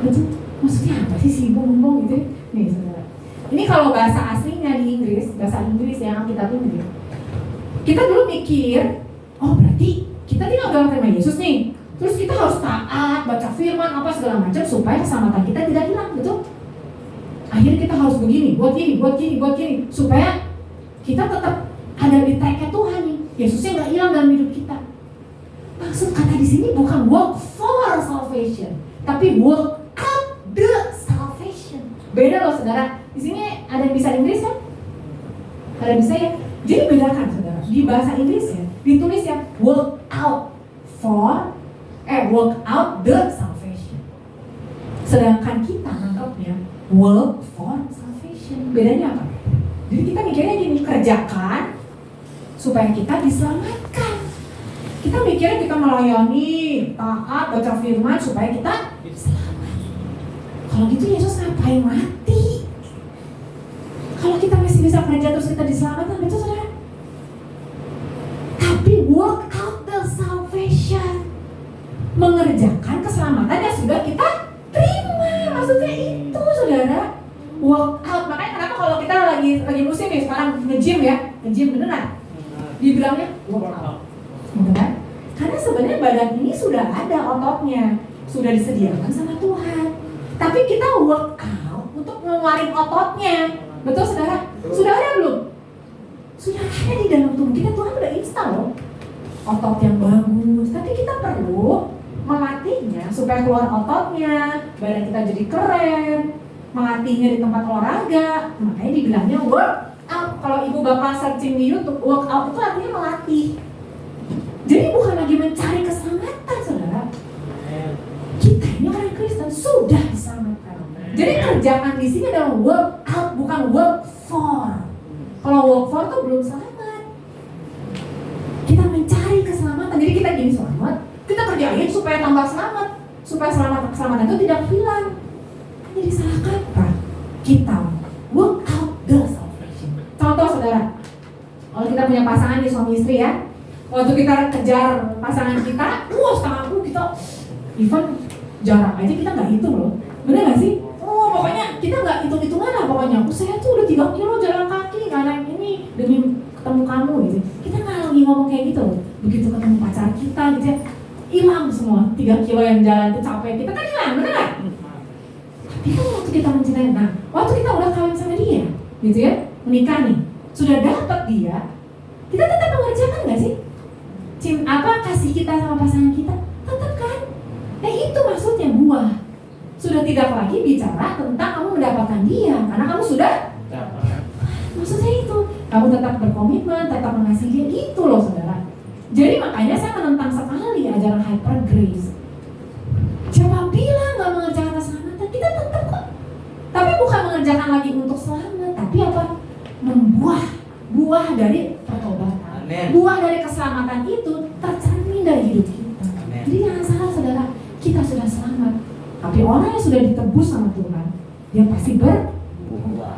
Speaker 1: Betul? Maksudnya apa sih si ibu-ibu gitu? Nih saudara, ini kalau bahasa aslinya di Inggris, bahasa Inggris yang kita tulis, kita dulu mikir, oh berarti kita tinggal dalam terima Yesus nih, terus kita harus taat, baca firman, apa segala macam supaya keselamatan kita tidak hilang, betul? Akhirnya kita harus begini, buat gini, supaya kita tetap ada di tracknya Tuhan nih. Yesusnya nggak hilang dalam hidup kita. Maksud kata di sini bukan work for salvation, tapi work out the salvation. Beda loh saudara. Di sini ada yang bisa Inggris kan? Ada yang bisa ya? Jadi bedakan saudara. Di bahasa Inggris ya, ditulis ya work out the salvation. Sedangkan kita nangkapnya work for salvation. Bedanya apa? Jadi kita mikirnya gini, kerjakan supaya kita diselamatkan. Kita mikirnya kita melayani, taat, baca firman supaya kita selamat. Kalau gitu Yesus ngapain mati? Kalau kita masih bisa kerja terus kita diselamatkan, betul saudara? Tapi work out the salvation, mengerjakan keselamatan yang sudah kita terima. Maksudnya itu saudara, work out. Makanya kenapa kalau kita lagi musim nih sekarang nge-gym ya, nge-gym beneran dibilangnya work out, betul kan? Karena sebenarnya badan ini sudah ada ototnya, sudah disediakan sama Tuhan. Tapi kita work out untuk ngeluarin ototnya, betul saudara? Sudah ada belum? Sudah ada di dalam tubuh kita. Tuhan udah install loh otot yang bagus. Tapi kita perlu melatihnya supaya keluar ototnya, badan kita jadi keren. Melatihnya di tempat olahraga, makanya dibilangnya work out. Kalau ibu bapak searching di YouTube, work out itu artinya melatih. Jadi bukan lagi mencari keselamatan saudara. Kita ini orang Kristen sudah diselamatkan. Jadi kerjaan di sini adalah work out, bukan work for. Kalau work for tuh belum selamat. Kita mencari keselamatan. Jadi kita jadi selamat, kita kerjain supaya tambah selamat, supaya keselamatan itu tidak hilang. Jadi salah kaprah. Kita work out the salvation. Contoh saudara, kalau kita punya pasangan di suami istri ya, waktu kita kejar pasangan kita, setengahku kita even jarak aja kita nggak hitung loh, bener nggak sih? Pokoknya kita nggak hitung-hitungan lah pokoknya. Saya tuh udah 3 kilo jalan kaki nggak naik ini demi ketemu kamu gitu. Kita nggak lagi ngomong kayak gitu loh. Begitu ketemu pacar kita gitu ya, hilang semua 3 kilo yang jalan tuh capek kita kan hilang, bener nggak? Tapi kan waktu kita mencintai, nah waktu kita udah kawin sama dia, gitu ya, menikah nih, sudah dapat dia, kita tetap mengerjakan nggak sih? Kasih kita sama pasangan kita, tetap kan? Itu maksudnya buah. Sudah tidak lagi bicara tentang kamu mendapatkan dia, karena kamu sudah dapat. Maksudnya itu, kamu tetap berkomitmen, tetap mengasihi dia, gitu loh saudara. Jadi makanya saya menentang sekali ajaran hyper grace. Siapa bilang nggak mengerjakan keselamatan? Kita tetap kok. Tapi bukan mengerjakan lagi untuk selamat, tapi apa? Membuah buah dari pertobatan. Amen. Buah dari keselamatan itu tercermin dari hidup kita. Amen. Jadi jangan salah saudara, kita sudah selamat. Tapi orang yang sudah ditebus sama Tuhan, dia pasti berbuah.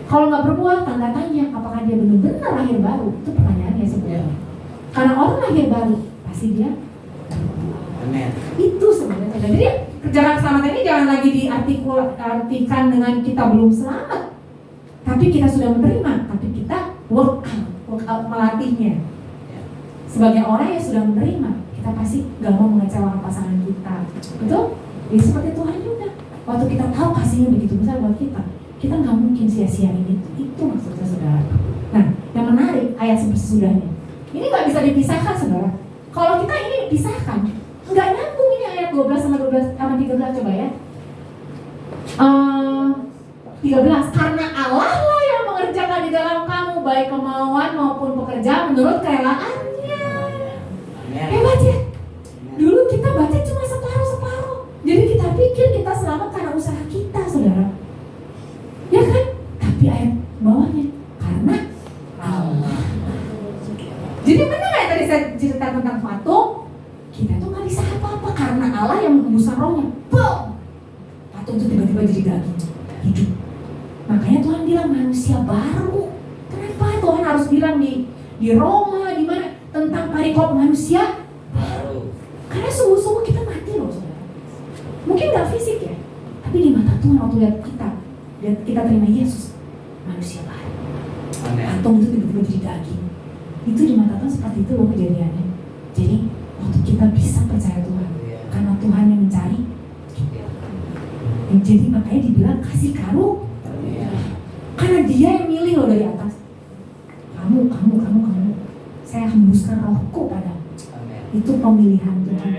Speaker 1: Kalau nggak berbuah, tanda tanya apakah dia benar-benar lahir baru. Itu pertanyaannya sebenarnya. Karena orang lahir baru, pasti dia berbuah. Amen. Itu sebenarnya. Jadi kerjaan keselamatan ini jangan lagi diartikan dengan kita belum selamat, tapi kita sudah menerima, tapi kita work out melatihnya. Sebagai orang yang sudah menerima, kita pasti gak mau mengecewakan pasangan kita, betul? Jadi seperti Tuhan juga, waktu kita tahu kasihnya begitu besar buat kita gak mungkin sia-siain itu maksudnya saudara. Nah, yang menarik ayat sesudahnya, ini gak bisa dipisahkan saudara. Kalau kita ini dipisahkan, gak nyambung ini ayat 12 sama 13 coba ya. 13, karena Allah lah yang mengerjakan di dalam kamu baik kemauan maupun pekerjaan menurut kerelaannya. Hebat ya. Dulu kita baca cuma separuh-separuh. Jadi kita pikir kita selamat karena usaha kita, saudara. Ya kan? Tapi ayat bawahnya, karena Allah patung itu tiba-tiba jadi daging hidup. Makanya Tuhan bilang manusia baru. Kenapa Tuhan harus bilang di Roma di mana tentang parikop manusia baru? Karena sungguh-sungguh kita mati loh saudara. Mungkin nggak fisik ya, tapi di mata Tuhan waktu lihat kita terima Yesus, manusia baru. Patung itu tiba-tiba jadi daging. Itu di mata Tuhan seperti itu loh kejadiannya. Jadi waktu kita bisa percaya Tuhan, karena Tuhan yang mencari. Jadi makanya dibilang kasih karunia. Karena Dia yang milih loh dari atas. Kamu. Saya hembuskan rohku padamu. Itu pemilihan Tuhan.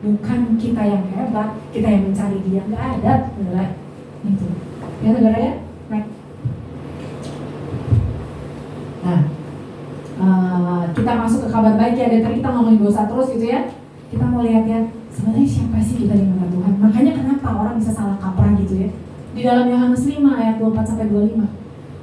Speaker 1: Bukan kita yang hebat, kita yang mencari Dia. Nggak ada, saudara. Itu. Ya saudara ya. Baik. Nah, kita masuk ke kabar baik ya. Dan tadi kita ngomongin dosa terus gitu ya. Kita mau lihat ya, sebenarnya siapa sih kita di mata Tuhan? Makanya kenapa orang bisa salah kaprah gitu ya? Di dalam Yohanes 5 ayat 24-25.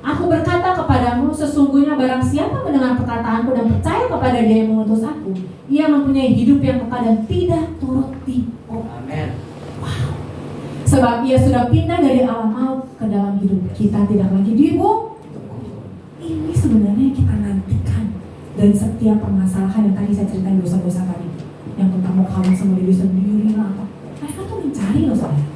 Speaker 1: Aku berkata kepadamu, sesungguhnya barang siapa mendengar perkataanku dan percaya kepada Dia yang mengutus aku, ia mempunyai hidup yang kekal dan tidak turut tipu. Amin. Wow. Sebab ia sudah pindah dari alam maut ke dalam hidup. Kita tidak lagi dihukum. Ini sebenarnya yang kita nantikan dari setiap permasalahan yang tadi saya ceritain, dosa-dosa tadi. Yang tentang mau kawin sama diri sendiri lah apa. Mereka tuh mencari loh soalnya.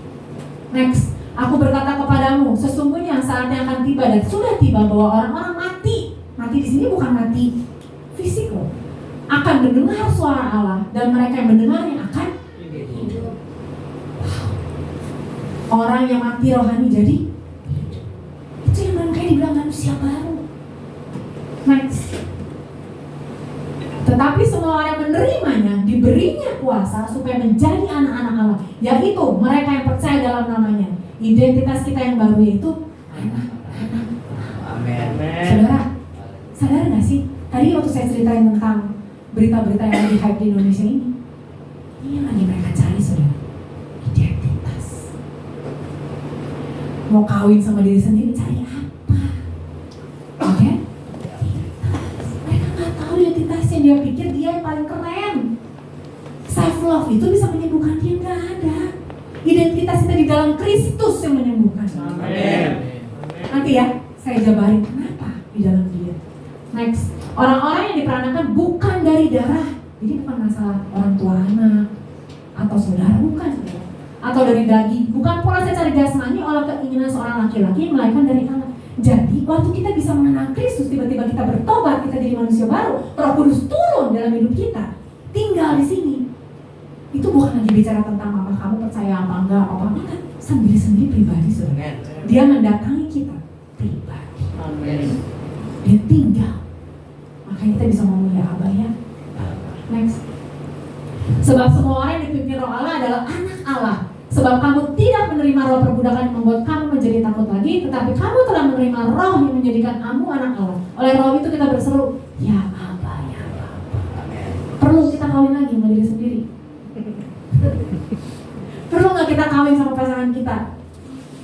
Speaker 1: Next, aku berkata kepadamu, sesungguhnya saatnya akan tiba dan sudah tiba bahwa orang-orang mati. Mati di sini bukan mati fisik loh. Akan mendengar suara Allah dan mereka yang mendengarnya akan hidup. Orang yang mati rohani jadi hidup. Itu yang makanya dibilang manusia baru. Next. Tetapi semua orang yang menerimanya diberinya kuasa supaya menjadi anak-anak Allah, yaitu mereka yang percaya dalam namanya. Identitas kita yang baru yaitu anak-anak. Amin. Saudara, sadar gak sih? Tadi waktu saya ceritain tentang berita-berita yang lagi hype di Indonesia ini yang lagi mereka cari, saudara, identitas. Mau kawin sama diri sendiri, cari apa? Oke? Identitasnya, dia pikir dia yang paling keren. Self love itu bisa menyembuhkan dia, nggak ada. Identitas kita di dalam Kristus yang menyembuhkan. Amin. Nanti ya saya jabarin kenapa di dalam Dia. Next, orang-orang yang diperanakan bukan dari darah. Jadi bukan masalah orang tua anak atau saudara, bukan saudara. Atau dari daging, bukan pula secara jasmani oleh keinginan seorang laki-laki, melainkan dari Allah. Jadi waktu kita bisa mengenal Kristus, tiba-tiba kita bertobat, kita jadi manusia baru, Roh Kudus turun dalam hidup kita, tinggal di sini. Itu bukan lagi bicara tentang apa kamu percaya apa enggak, kan sendiri-sendiri pribadi, saudara. Dia mendatangi kita pribadi. Amin. Dia tinggal. Makanya kita bisa ngomong ya Abah ya. Next. Sebab semua orang yang dipimpin Roh Allah adalah anak Allah. Sebab kamu tidak menerima roh perbudakan yang membuat kamu menjadi takut lagi, tetapi kamu telah menerima roh yang menjadikan kamu anak Allah. Oleh roh itu kita berseru, ya Abah, ya Bapa. Perlu kita kawin lagi sama diri sendiri? Perlu gak kita kawin sama pasangan kita?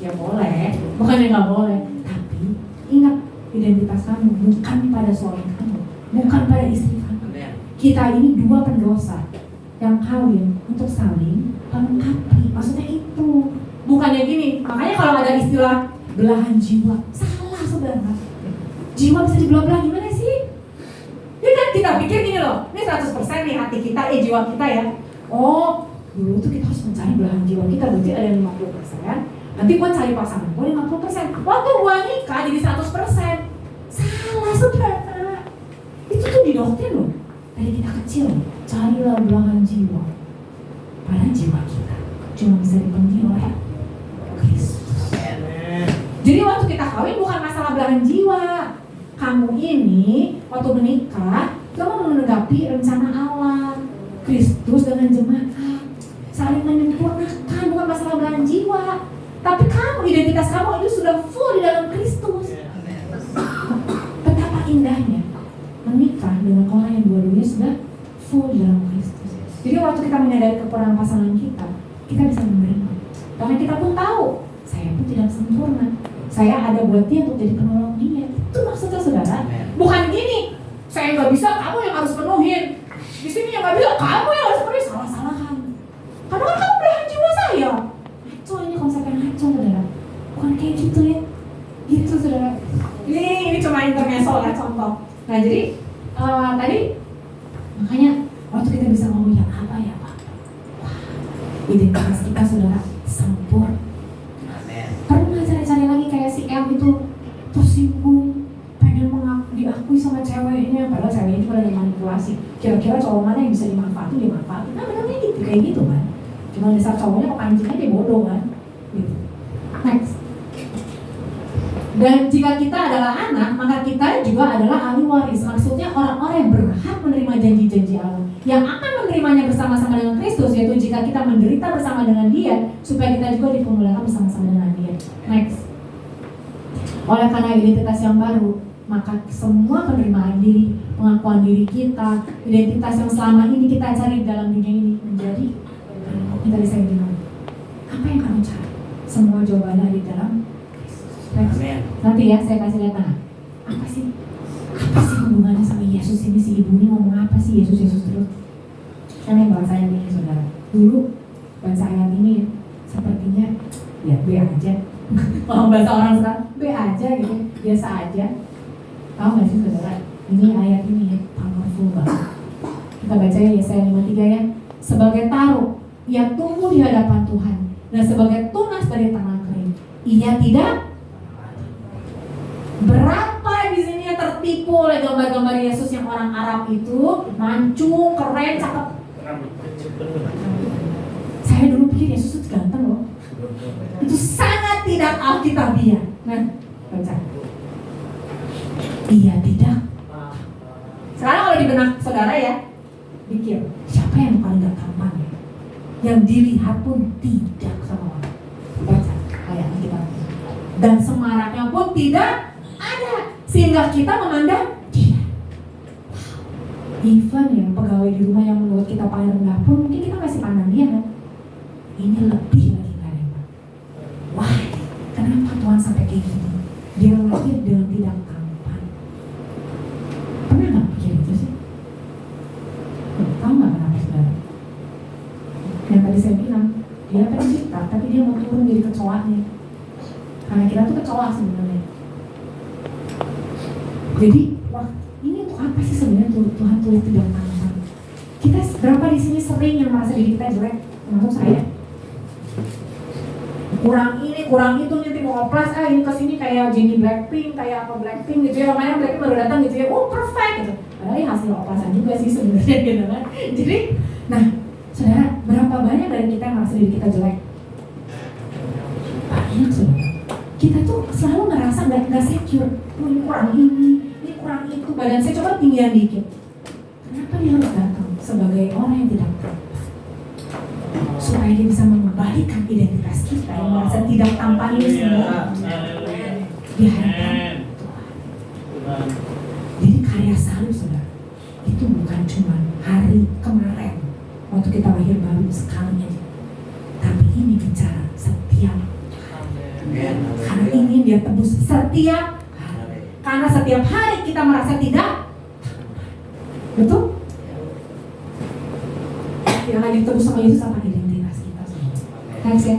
Speaker 1: Ya boleh, bukannya gak boleh. Tapi ingat, identitas kamu bukan pada suami kamu, bukan pada istri kamu. Kita ini dua pendosa yang kawin untuk saling melengkapi. Maksudnya itu bukannya gini. Makanya kalau ada istilah belahan jiwa, salah saudara. Jiwa bisa dibelah-belah gimana sih? Ya kan kita pikir gini loh, ini 100% nih hati kita, jiwa kita ya. Oh, dulu tuh kita harus mencari belahan jiwa kita, berarti ada 50%. Nanti gua cari pasangan gua 50%. Waktu gua nikah jadi 100%. Salah saudara. Itu tuh didoktrin loh. Dari kita kecil, carilah belahan jiwa. Padahal jiwa kita cuma bisa dipenuhi oleh Kristus. Jadi waktu kita kawin bukan masalah belahan jiwa. Kamu ini waktu menikah, kamu menanggapi rencana Allah, Kristus dengan jemaat, saling menyempurnakan, bukan masalah belahan jiwa. Tapi kamu, identitas kamu itu sudah full di dalam Kristus. Betapa indahnya menikah dengan orang yang dua-duanya sudah full di dalam Kristus. Jadi waktu kita menyadari kekurangan pasangan kita, kita bisa menerima. Karena kita pun tahu, saya pun tidak sempurna. Saya ada buat dia untuk jadi penolong dia. Itu maksudnya saudara. Bukan gini, saya nggak bisa, kamu yang harus penuhin. Di sini yang nggak bisa, kamu yang harus penuhin. Salah-salahan. Karena kan kamu belahan jiwa saya. Itu ini konsep yang soalnya contoh. Nah jadi tadi makanya waktu kita bisa ngomong ya apa ya Pak, identitas kita saudara sempurna. Pernah cari-cari lagi kayak si M itu tersinggung, pengen diakui sama ceweknya, padahal ceweknya juga lagi manipulasi. Kira-kira cowok mana yang bisa dimanfaatin, dimanfaatin. Nah benernya gitu, kayak gitu kan. Cuma dasar cowoknya kepancingnya dia bodoh kan. Gitu. Next. Dan jika kita adalah anak, maka kita juga adalah ahli waris. Maksudnya orang-orang yang berhak menerima janji-janji Allah, yang akan menerimanya bersama-sama dengan Kristus, yaitu jika kita menderita bersama dengan Dia, supaya kita juga dipermuliakan bersama-sama dengan Dia. Next. Oleh karena identitas yang baru, maka semua penerimaan diri, pengakuan diri kita, identitas yang selama ini kita cari dalam dunia ini menjadi yang tadi saya bilang. Apa yang kamu cari? Semua jawabannya ada di dalam Kristus. Nanti ya saya kasih lihat. Nah, apa sih hubungannya sama Yesus ini? Si ibu ini ngomong apa sih Yesus terus? Saya yang bahasa ayat ini saudara. Dulu bahasa ayat ini sepertinya ya B aja. Kalau bahasa orang sekarang B aja gitu, biasa aja. Tahu nggak sih saudara? Ini ayat ini powerful banget. Kita baca ya Yesaya 53 ya. Sebagai taruh, ia tumbuh di hadapan Tuhan, dan sebagai tunas dari tanah kering, ia tidak. Berapa di sini yang tertipu oleh gambar-gambar Yesus yang orang Arab itu mancung, keren, cakep. Saya dulu pikir Yesus itu ganteng loh. Itu sangat tidak alkitabiah. Nah, baca. Ia tidak. Sekarang kalau di benak saudara ya, pikir siapa yang paling gak tampan ya? Yang dilihat pun tidak sama orang. Baca ayatnya kita. Dan semaraknya pun tidak ada, sehingga kita memandang dia. Even yang pegawai di rumah yang menurut kita paling rendah pun mungkin kita masih pandang dia kan. Ini lebih lagi dari Pak. Wah, kenapa Tuhan sampai kayak gini? Dia lahir dengan tidak tampan. Pernah nggak pikir itu sih? Tahu nggak kenapa saudara? Yang tadi saya bilang, dia pencipta, tapi dia mau turun jadi kecoanya. Karena kita tuh kecoa sebenarnya. Jadi, wah, ini untuk apa sih sebenarnya Tuhan tulis tidak tampan? Kita berapa di sini sering yang merasa diri kita jelek, termasuk saya. Kurang ini, kurang itu, nanti mau oplas, ini kesini kayak Jennie Blackpink, kayak apa Blackpink gitu ya, makanya Blackpink baru datang gitu ya, perfect gitu. Padahal ini hasil oplasan juga sih sebenarnya gitu kan. Jadi, nah, saudara, berapa banyak dari kita yang merasa diri kita jelek? Banyak saudara. Kita tuh selalu ngerasa nggak secure. Ini kurang ini kurang itu. Badan saya coba tinggian dikit. Kenapa dia harus datang sebagai orang yang tidak tampan? Supaya dia bisa mengembalikan identitas kita yang merasa tidak tampan ini semua di hadapan Tuhan. Jadi karya salib saudara itu bukan cuma hari kemarin waktu kita lahir baru sekali aja, tapi ini bicara setiap hari. Karena ini dia tebus setiap hari. Karena setiap hari kita merasa tidak, betul? Yang lagi ditebus sama Yesus apa identitas kita semua. Next ya.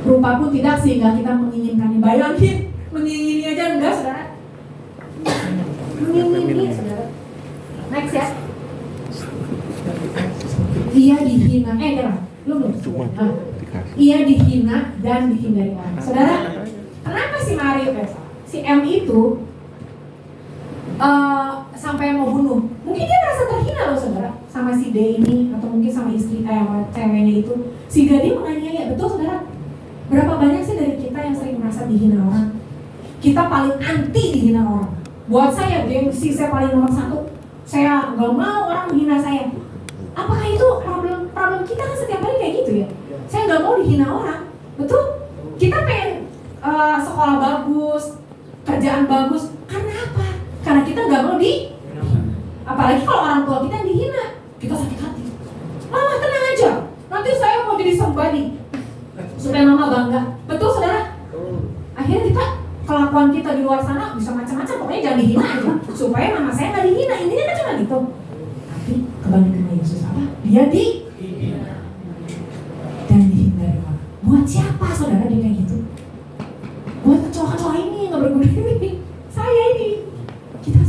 Speaker 1: Rupa pun tidak sehingga kita menginginkannya. Bayangin, mengingini aja enggak saudara? Mengingini saudara. Next ya. Ia dihina, belum. Ia dihina dan dihindari orang. Saudara, kenapa si Mario, si M itu sampai mau bunuh? Mungkin dia merasa terhina loh saudara, sama si D ini, atau mungkin sama istri, sama ceweknya itu. Sehingga dia menganiaya, betul saudara? Berapa banyak sih dari kita yang sering merasa dihina orang? Kita paling anti dihina orang. Buat saya, gengsi saya paling nomor 1. Saya nggak mau orang menghina saya. Apakah itu problem kita kan setiap hari kayak gitu ya? Saya nggak mau dihina orang, betul? Kita pengen sekolah bagus, kerjaan bagus, karena apa? Karena kita nggak mau apalagi kalau orang tua kita yang dihina, kita sakit hati. Mama tenang aja, nanti saya mau jadi somebody supaya mama bangga, betul saudara? Akhirnya kita kelakuan kita di luar sana bisa macam-macam, pokoknya jangan dihina aja supaya mama saya nggak dihina. Intinya kan cuma gitu. Tapi kebalikan Yesus apa? Dia dihina dan dihindari orang. Buat siapa saudara dia kayak gitu? Buat kecoa Bukan ini yang gak berguna ini, saya ini. Kita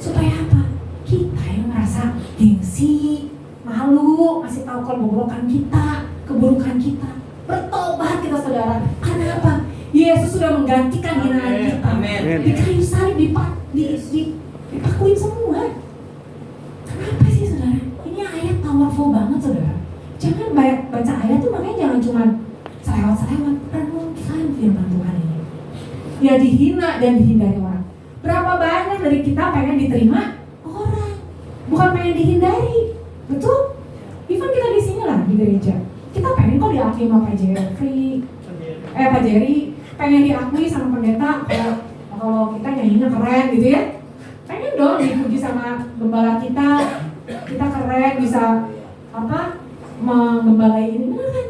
Speaker 1: supaya apa? Kita yang merasa gengsi, malu, kasih tahu kebobrokan kita, keburukan kita. Bertobat kita saudara. Karena apa? Yesus sudah menggantikan hinaan kita. Di kayu salib dipakuin semua. Kenapa sih saudara? Ini ayat powerful banget saudara. Jangan baca ayat tuh makanya jangan cuma selewat-selewat. Renungkan firman Tuhan ini. Ya dihina dan dihindari orang. Berapa banyak dari kita pengen diterima orang, bukan pengen dihindari. Betul? Even kita di sini lah di gereja. Kita pengen kok diakui sama Pak Jerry, pengen diakui sama pendeta kalau kita nyanyinya keren gitu ya. Pengen dong dipuji sama gembala kita keren bisa menggembalai ini, benar kan?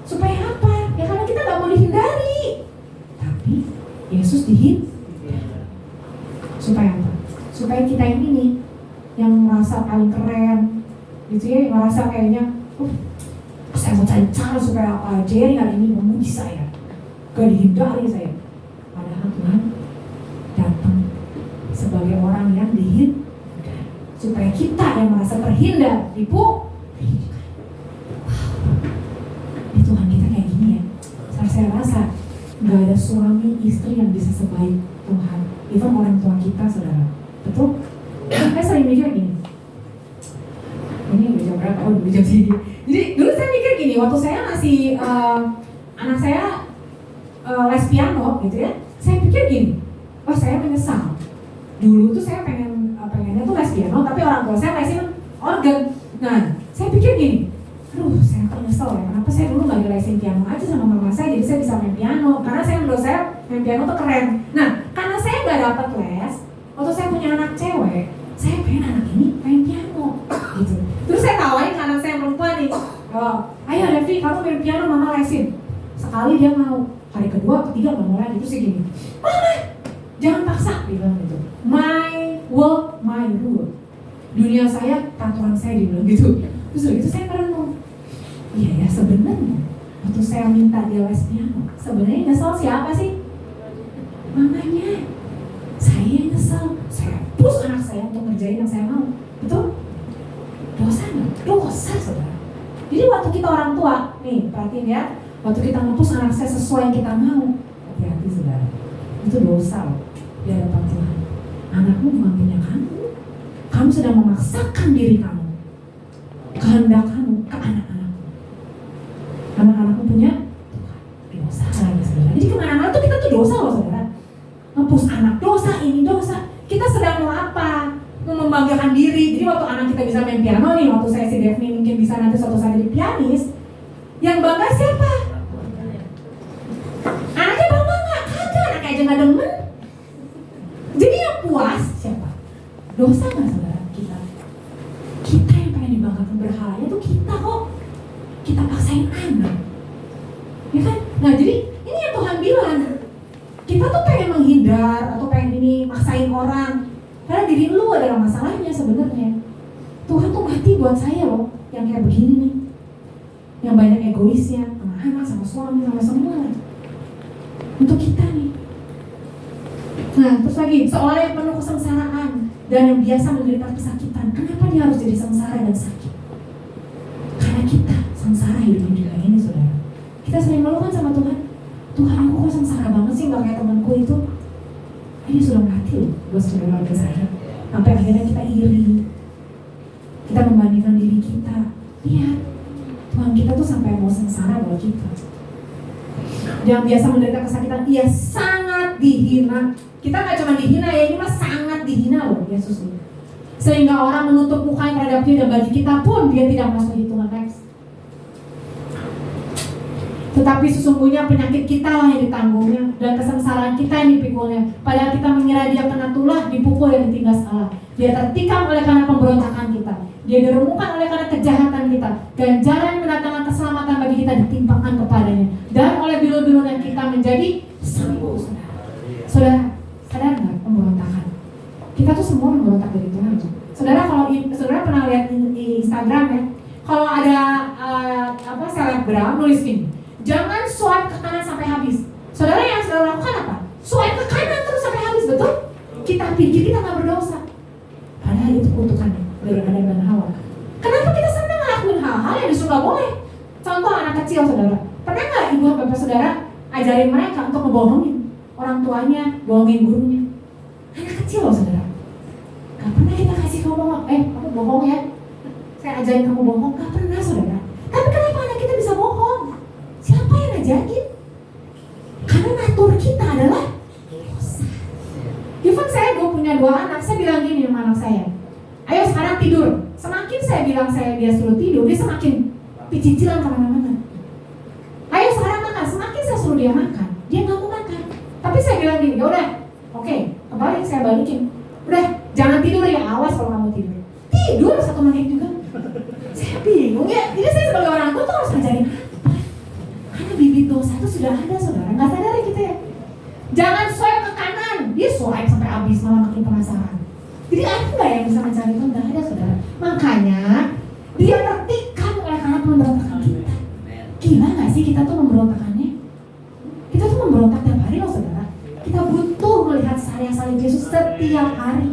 Speaker 1: Supaya apa? Ya karena kita gak mau dihindari. Tapi Yesus supaya apa? Supaya kita ini nih yang merasa paling keren gitu ya, merasa kayaknya saya mau cari cara supaya Pak Jerry hari ini memuji saya, gak dihindari saya. Padahal Tuhan datang sebagai orang yang dihindari, supaya kita yang merasa terhindar, tipu, Tuhan kita kayak gini ya. Saya rasa gak ada suami istri yang bisa sebaik Tuhan. Itu orang tua kita saudara. Betul? Saya sering mikir gini. Ini udah jam berapa? Oh, udah jam segini. Jadi dulu saya mikir gini, waktu saya masih anak saya les piano gitu ya. Saya pikir gini, saya menyesal. Dulu tuh saya pengennya tuh les piano, tapi orang tua saya lesin organ. Nah, saya pikir gini, saya nyesel ya, kenapa saya dulu gak dilesin piano aja sama mama saya, jadi saya bisa main piano. Karena menurut saya main piano tuh keren. Nah, karena saya gak dapat les, waktu saya punya anak cewek, saya pengen anak ini main piano gitu. Terus saya tawarin ke anak saya perempuan nih, ayo Devi, kamu main piano, mama lesin. Sekali dia mau, hari kedua, ketiga gak mau lagi. Terus dia gini, mama, jangan paksa, dia bilang gitu. My world, my rule. Dunia saya, peraturan saya, dia bilang gitu. Terus itu saya merenung, iya ya sebenarnya waktu saya minta dia les piano, sebenarnya nyesel siapa sih? Mamanya. Saya nyesel, saya push anak saya untuk ngerjain yang saya mau. Betul? Dosa nggak? Dosa saudara. Jadi waktu kita orang tua, nih perhatiin ya, waktu kita nge-push anak saya sesuai yang kita mau, hati-hati saudara, itu dosa loh di hadapan Tuhan. Anakmu bukan punya kamu, kamu sedang memaksakan diri kamu, kehendak kamu ke anak-anakmu. Anak-anakmu punya Tuhan, dosa lagi saudara. Jadi kemana-mana tuh kita tuh dosa loh saudara. Nge-push anak, dosa ini dosa. Kita sedang mau apa? Mau membanggakan diri. Jadi waktu anak kita bisa main piano nih, waktu saya si Devni mungkin bisa nanti suatu saat jadi pianis, yang bangga siapa? Anaknya bangga nggak? Kagak, anaknya aja nggak demen. Jadi yang puas siapa? Dosa nggak saudara kita? Kita yang pengen dibanggakan berhalanya tuh kita kok. Kita paksain anak, ya kan? Nah jadi ini yang Tuhan bilang. Kita tuh pengen menghindar atau pengen ini maksain orang, karena diri lu adalah masalahnya sebenarnya. Tuhan tuh mati buat saya loh, yang kayak begini nih, yang banyak egoisnya sama anak, sama suami, sama semua. Untuk kita nih. Nah terus lagi, seorang yang penuh kesengsaraan dan yang biasa menderita kesakitan, kenapa dia harus jadi sengsara dan sakit? Karena kita sengsara hidup di dunia ini saudara. Kita sering ngeluh kan sama Tuhan. Tuhan aku kok sengsara banget sih, gak kayak temanku itu. Ini sudah mati loh buat saudara-saudara saya. Sampai akhirnya kita iri, kita membandingkan diri kita. Lihat, Tuhan kita tuh sampai mau sengsara buat kita. Yang biasa menderita kesakitan, ia sangat dihina. Kita gak cuma dihina ya, ini mah sangat dihina loh Yesus ini. Sehingga orang menutup mukanya terhadap dia, dan bagi kita pun dia tidak masuk hitungan next. Tetapi sesungguhnya penyakit kita lah yang ditanggungnya, dan kesengsaraan kita yang dipikulnya. Padahal kita mengira dia kena tulah, dipukul dan ditindas Allah. Dia tertikam oleh karena pemberontakan kita. Dia diremukkan oleh karena kejahatan kita. Ganjaran mendatangkan keselamatan bagi kita ditimpakan kepadanya. Dan oleh bilu-bilunya kita menjadi sembuh. Saudara, sadar nggak pemberontakan? Kita tuh semua memberontak dari Tuhan. Saudara, kalau saudara pernah lihat di Instagram ya, kalau ada selebgram nulis gini, jangan swipe ke kanan sampai habis. Saudara, yang saudara lakukan apa? Swipe ke kanan terus sampai habis, betul? Kita pikir kita nggak berdosa. Padahal itu kutukannya dari Adam dan Hawa. Kenapa kita senang ngelakuin hal-hal yang justru nggak boleh? Contoh anak kecil, saudara. Pernah nggak ibu dan bapak saudara ajarin mereka untuk ngebohongin orang tuanya, bohongin gurunya? Anak kecil loh, saudara. Gak pernah kita kasih ngomong, kamu bohong ya? Saya ajarin kamu bohong, gak pernah, saudara. Tapi kenapa anak kita bisa bohong? Siapa yang ngajarin? Karena natur kita adalah dosa. Even saya punya 2 anak, saya bilang gini sama anak saya, ayo sekarang tidur. Semakin saya bilang dia suruh tidur, dia semakin cicilan kemana-mana. Ayo sekarang makan, semakin saya suruh dia makan, dia nggak mau makan. Tapi saya bilang gini, ya udah, oke, kembali saya balikin. Udah, jangan tidur ya, awas kalau kamu tidur. Tidur 1 menit juga. Saya bingung ya, jadi saya sebagai orang tua tuh harus ngajarin apa? Karena bibit dosa itu sudah ada, saudara, nggak sadar ya kita ya. Jangan swipe ke kanan, dia swipe sampai habis malah makin penasaran. Jadi ada nggak yang bisa mencari itu? Nggak ada, saudara. Makanya dia tertikam oleh karena pemberontakan kita. Gila nggak sih kita tuh memberontakannya? Kita tuh memberontak tiap hari loh, saudara. Kita butuh melihat salib Yesus setiap hari.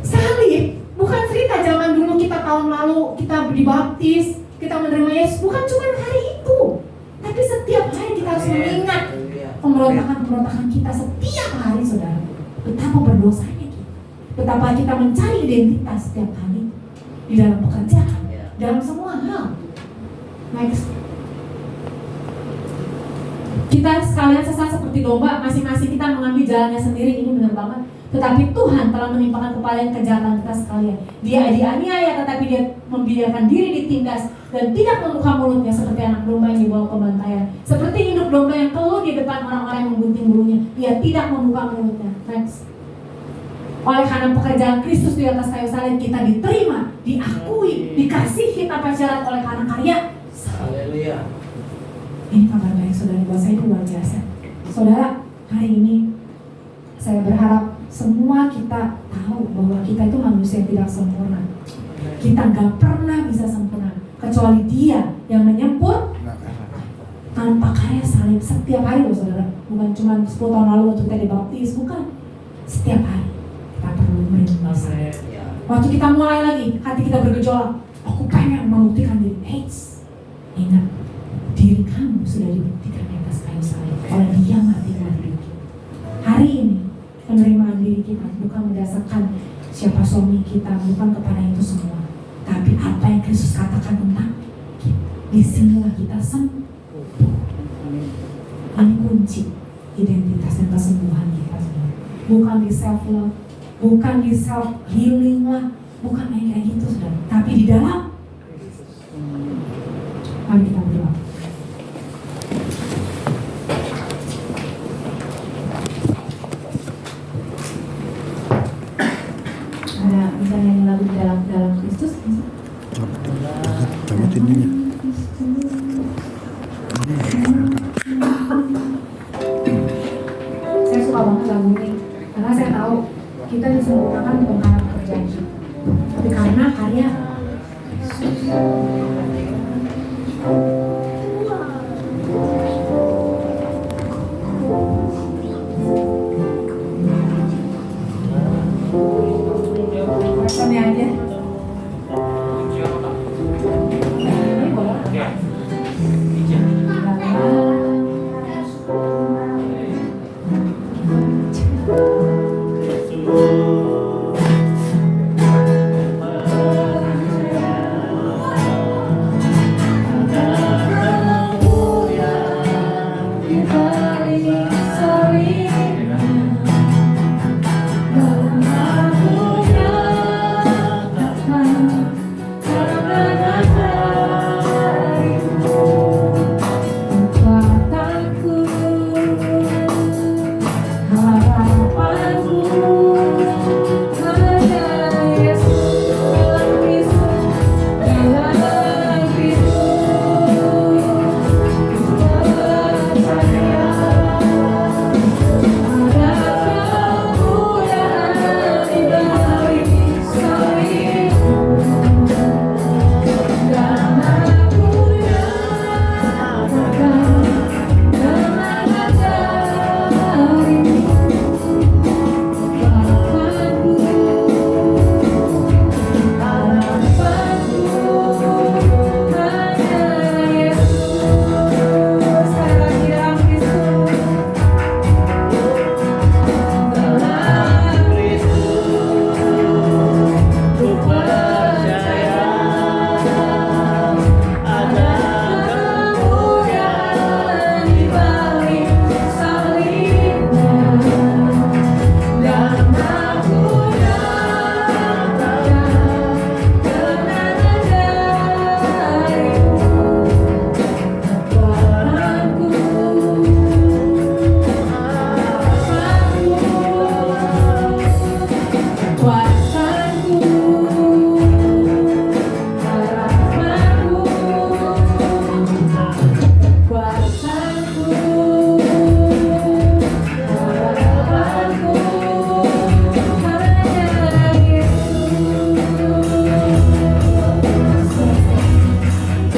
Speaker 1: Salib bukan cerita zaman dulu kita tahun lalu kita dibaptis, kita menerima Yesus. Bukan cuma hari itu, tapi setiap hari kita harus mengingat pemberontakan kita setiap hari, saudara. Betapa berdosanya kita, betapa kita mencari identitas setiap hari di dalam pekerjaan, dalam semua hal. Next. Kita sekalian sesat seperti domba, masing-masing kita mengambil jalannya sendiri. Ini benar banget. Tetapi Tuhan telah menimpakan kepada kejahatan kita sekalian. Dia dianiaya, tetapi dia membiarkan diri ditindas dan tidak membuka mulutnya seperti anak domba yang dibawa pembantaian. Seperti induk domba yang keluh di depan orang-orang yang menggunting bulunya, ia tidak membuka mulutnya. Next. Oleh karena pekerjaan Kristus di atas kayu salib, kita diterima, diakui, dikasihi tanpa syarat oleh karena karya.
Speaker 2: Haleluya.
Speaker 1: Ini kabar baik, saudara, buat saya itu luar biasa. Saudara, hari ini saya berharap semua kita tahu bahwa kita itu manusia yang tidak sempurna. Kita gak pernah bisa sempurna kecuali Dia yang menyempurnakan tanpa karya salib setiap hari loh, saudara. Bukan cuma 10 tahun lalu waktu kita dibaptis, bukan. Setiap hari kita perlu menerima salib. Waktu kita mulai lagi, hati kita bergejolak, aku pengen membuktikan diri. Ingat, diri kamu sudah dibuktikan di atas kayu salib oleh Dia mati buat diri kita. Hari ini penerimaan diri kita bukan berdasarkan siapa suami kita, bukan kepada itu semua, tapi apa yang Kristus katakan tentang kita. Disinilah kita sembuh. Ini kunci identitas dan kesembuhan kita semua. Bukan di self love, bukan di self healing lah, bukan kayak gitu, saudara. Tapi di dalam. Mari kita berdoa. Ada misalnya lagu dalam Kristus,
Speaker 3: Tamat ininya.